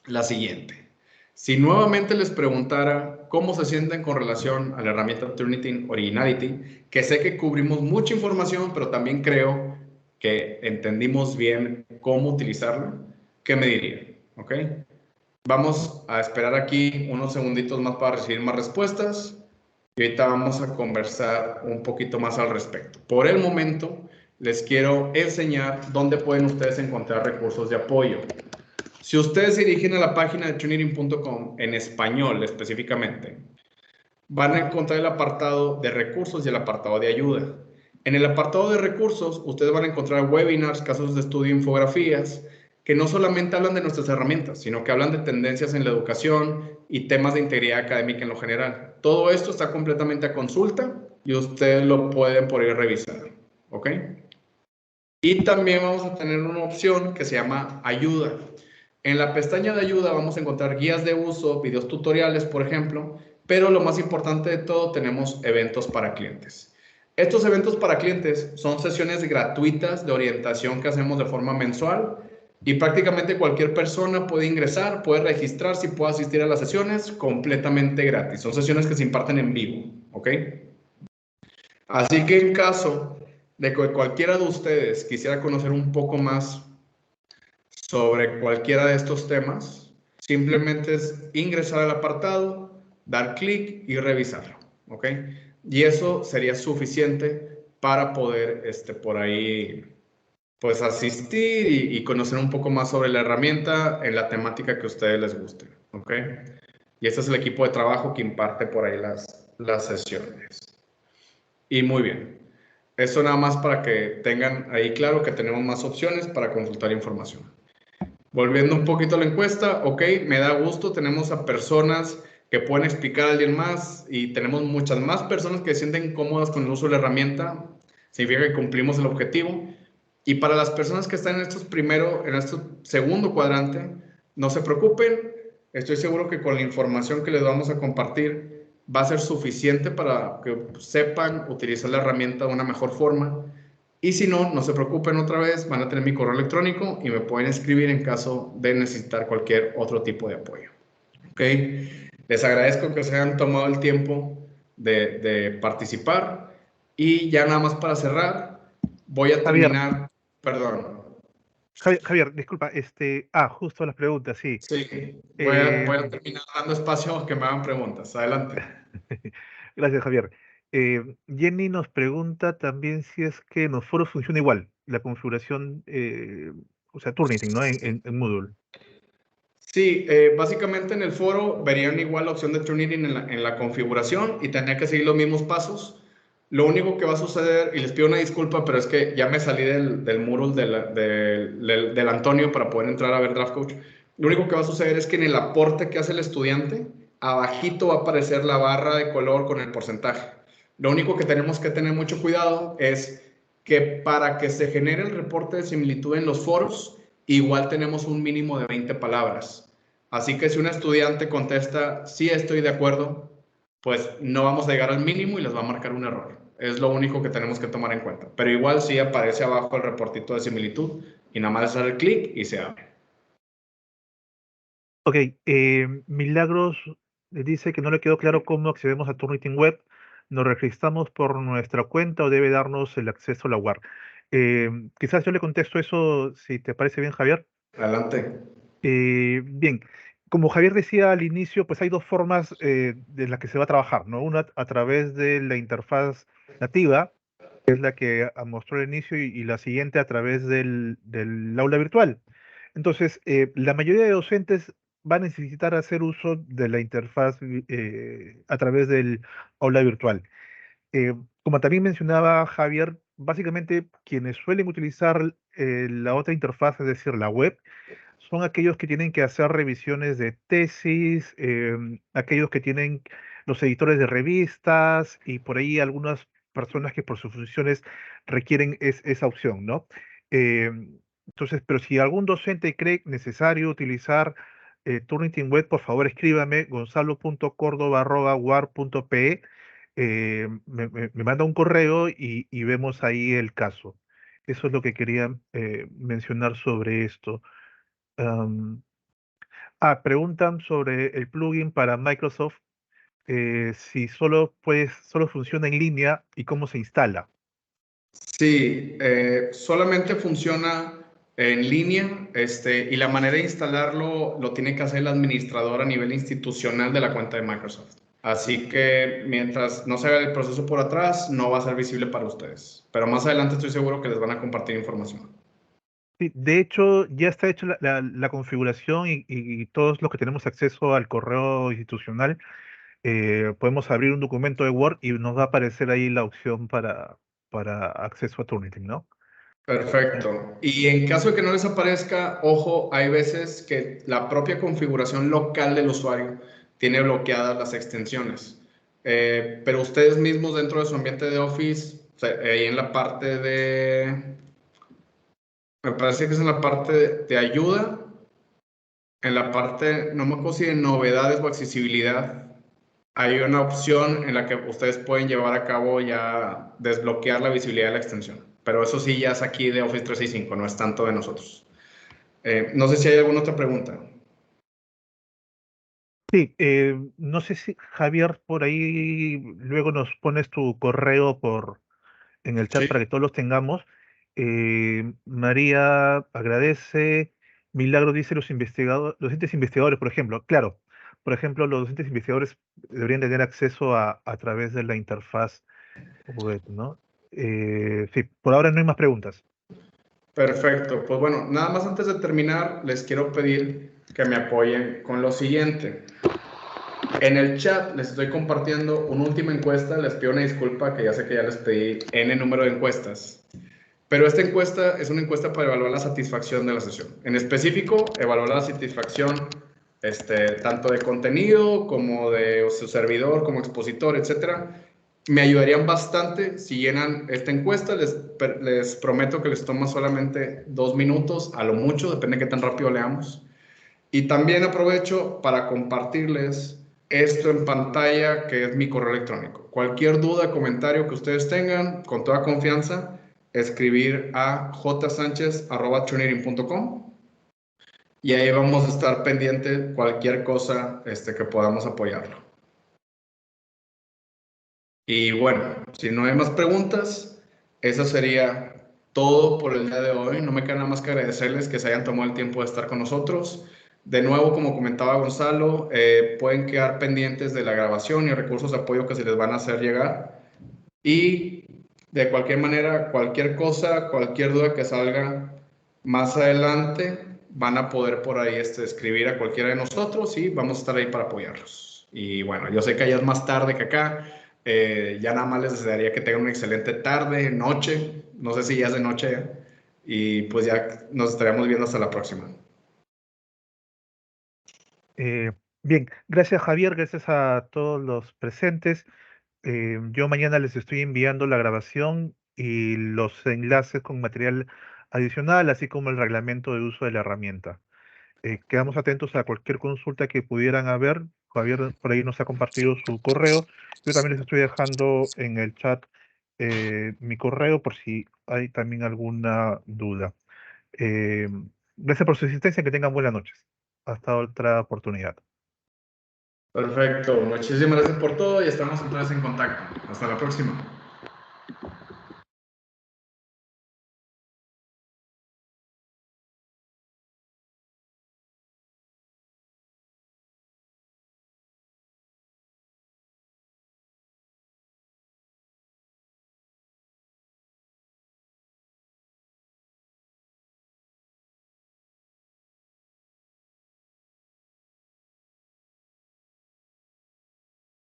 la siguiente. Si nuevamente les preguntara cómo se sienten con relación a la herramienta Turnitin Originality, que sé que cubrimos mucha información, pero también creo que entendimos bien cómo utilizarla, ¿qué me dirían? ¿Ok? Vamos a esperar aquí unos segunditos más para recibir más respuestas y ahorita vamos a conversar un poquito más al respecto. Por el momento, les quiero enseñar dónde pueden ustedes encontrar recursos de apoyo. Si ustedes se dirigen a la página de tunerin.com, en español específicamente, van a encontrar el apartado de recursos y el apartado de ayuda. En el apartado de recursos, ustedes van a encontrar webinars, casos de estudio, infografías, que no solamente hablan de nuestras herramientas, sino que hablan de tendencias en la educación y temas de integridad académica en lo general. Todo esto está completamente a consulta y ustedes lo pueden por ahí revisar. ¿Ok? Y también vamos a tener una opción que se llama ayuda. En la pestaña de ayuda vamos a encontrar guías de uso, videos tutoriales, por ejemplo, pero lo más importante de todo, tenemos eventos para clientes. Estos eventos para clientes son sesiones gratuitas de orientación que hacemos de forma mensual y prácticamente cualquier persona puede ingresar, puede registrarse y puede asistir a las sesiones completamente gratis. Son sesiones que se imparten en vivo, ¿ok? Así que en caso de que cualquiera de ustedes quisiera conocer un poco más sobre cualquiera de estos temas, simplemente es ingresar al apartado, dar clic y revisarlo, ¿ok? Y eso sería suficiente para poder, por ahí, pues asistir y conocer un poco más sobre la herramienta en la temática que a ustedes les guste, ¿ok? Y este es el equipo de trabajo que imparte por ahí las sesiones. Y muy bien. Eso nada más para que tengan ahí claro que tenemos más opciones para consultar información. Volviendo un poquito a la encuesta, ok, me da gusto, tenemos a personas que pueden explicar a alguien más y tenemos muchas más personas que se sienten cómodas con el uso de la herramienta, significa que cumplimos el objetivo. Y para las personas que están en este segundo cuadrante, no se preocupen, estoy seguro que con la información que les vamos a compartir va a ser suficiente para que sepan utilizar la herramienta de una mejor forma. Y si no, no se preocupen otra vez, van a tener mi correo electrónico y me pueden escribir en caso de necesitar cualquier otro tipo de apoyo. ¿Ok? Les agradezco que se hayan tomado el tiempo de participar y ya nada más para cerrar, voy a Javier, terminar, perdón. Javier, disculpa, justo las preguntas, sí. Sí, voy Eh, a terminar dando espacio a que me hagan preguntas. Adelante. Gracias, Javier. Jenny nos pregunta también si es que en los foros funciona igual, la configuración, o sea, Turnitin, ¿no? En Moodle. Sí, básicamente en el foro verían igual la opción de Turnitin en la configuración y tendría que seguir los mismos pasos. Lo único que va a suceder, y les pido una disculpa, pero es que ya me salí del Moodle del Antonio para poder entrar a ver Draft Coach. Lo único que va a suceder es que en el aporte que hace el estudiante, abajito va a aparecer la barra de color con el porcentaje. Lo único que tenemos que tener mucho cuidado es que para que se genere el reporte de similitud en los foros, igual tenemos un mínimo de 20 palabras. Así que si un estudiante contesta, sí estoy de acuerdo, pues no vamos a llegar al mínimo y les va a marcar un error. Es lo único que tenemos que tomar en cuenta. Pero igual sí aparece abajo el reportito de similitud y nada más hacer el clic y se abre. Ok, Milagros dice que no le quedó claro cómo accedemos a Turnitin Web. ¿Nos registramos por nuestra cuenta o debe darnos el acceso a la UAR? Quizás yo le contesto eso, si te parece bien, Javier. Adelante. Bien, como Javier decía al inicio, pues hay dos formas de las que se va a trabajar, ¿no? Una a través de la interfaz nativa, que es la que mostró al inicio, y la siguiente a través del aula virtual. Entonces, la mayoría de docentes van a necesitar hacer uso de la interfaz a través del aula virtual. Eh, Como también mencionaba Javier, básicamente quienes suelen utilizar la otra interfaz, es decir, la web, son aquellos que tienen que hacer revisiones de tesis, aquellos que tienen los editores de revistas y por ahí algunas personas que por sus funciones requieren esa opción, ¿no? Entonces, pero si algún docente cree necesario utilizar Turnitin Web, por favor escríbame gonzalo.cordova@war.pe, me manda un correo y vemos ahí el caso. Eso es lo que quería mencionar sobre esto. Am, Preguntan sobre el plugin para Microsoft, si solo funciona en línea y cómo se instala. Sí, solamente funciona en línea, y la manera de instalarlo lo tiene que hacer el administrador a nivel institucional de la cuenta de Microsoft. Así que mientras no se haga el proceso por atrás, no va a ser visible para ustedes. Pero más adelante estoy seguro que les van a compartir información. Sí, de hecho, ya está hecha la configuración y todos los que tenemos acceso al correo institucional, podemos abrir un documento de Word y nos va a aparecer ahí la opción para acceso a Turnitin, ¿no? Perfecto. Y en caso de que no les aparezca, ojo, hay veces que la propia configuración local del usuario tiene bloqueadas las extensiones. Pero ustedes mismos dentro de su ambiente de Office, o sea, ahí en la parte de, me parece que es en la parte de ayuda, en la parte, no me acuerdo si de novedades o accesibilidad, hay una opción en la que ustedes pueden llevar a cabo ya desbloquear la visibilidad de la extensión. Pero eso sí ya es aquí de Office 365, no es tanto de nosotros. No sé si hay alguna otra pregunta. Sí, no sé si Javier por ahí luego nos pones tu correo en el chat Sí. para que todos los tengamos. María agradece. Milagro dice los docentes investigadores, por ejemplo. Claro, por ejemplo, los docentes investigadores deberían tener acceso a través de la interfaz web, ¿no? Sí, por ahora no hay más preguntas. Perfecto. Pues bueno, nada más antes de terminar, les quiero pedir que me apoyen con lo siguiente. En el chat les estoy compartiendo una última encuesta. Les pido una disculpa que ya sé que ya les pedí N número de encuestas. Pero esta encuesta es una encuesta para evaluar la satisfacción de la sesión. En específico, evaluar la satisfacción tanto de contenido como de su servidor, como expositor, etcétera. Me ayudarían bastante si llenan esta encuesta. Les prometo que les toma solamente 2 minutos, a lo mucho, depende de qué tan rápido leamos. Y también aprovecho para compartirles esto en pantalla, que es mi correo electrónico. Cualquier duda, comentario que ustedes tengan, con toda confianza, escribir a jsanchez@tunerin.com y ahí vamos a estar pendiente cualquier cosa que podamos apoyarlo. Y bueno, si no hay más preguntas, eso sería todo por el día de hoy. No me queda nada más que agradecerles que se hayan tomado el tiempo de estar con nosotros. De nuevo, como comentaba Gonzalo, pueden quedar pendientes de la grabación y recursos de apoyo que se les van a hacer llegar. Y de cualquier manera, cualquier cosa, cualquier duda que salga más adelante, van a poder por ahí escribir a cualquiera de nosotros y vamos a estar ahí para apoyarlos. Y bueno, yo sé que ya es más tarde que acá. Ya nada más les desearía que tengan una excelente tarde, noche. No sé si ya es de noche ya. Y pues ya nos estaremos viendo hasta la próxima. Eh, Bien, gracias Javier, gracias a todos los presentes. Yo mañana les estoy enviando la grabación y los enlaces con material adicional, así como el reglamento de uso de la herramienta. quedamos atentos a cualquier consulta que pudieran haber. Javier por ahí nos ha compartido su correo. Yo también les estoy dejando en el chat mi correo por si hay también alguna duda. Eh, Gracias por su asistencia, que tengan buenas noches. Hasta otra oportunidad. Perfecto, muchísimas gracias por todo y estamos entonces en contacto. Hasta la próxima.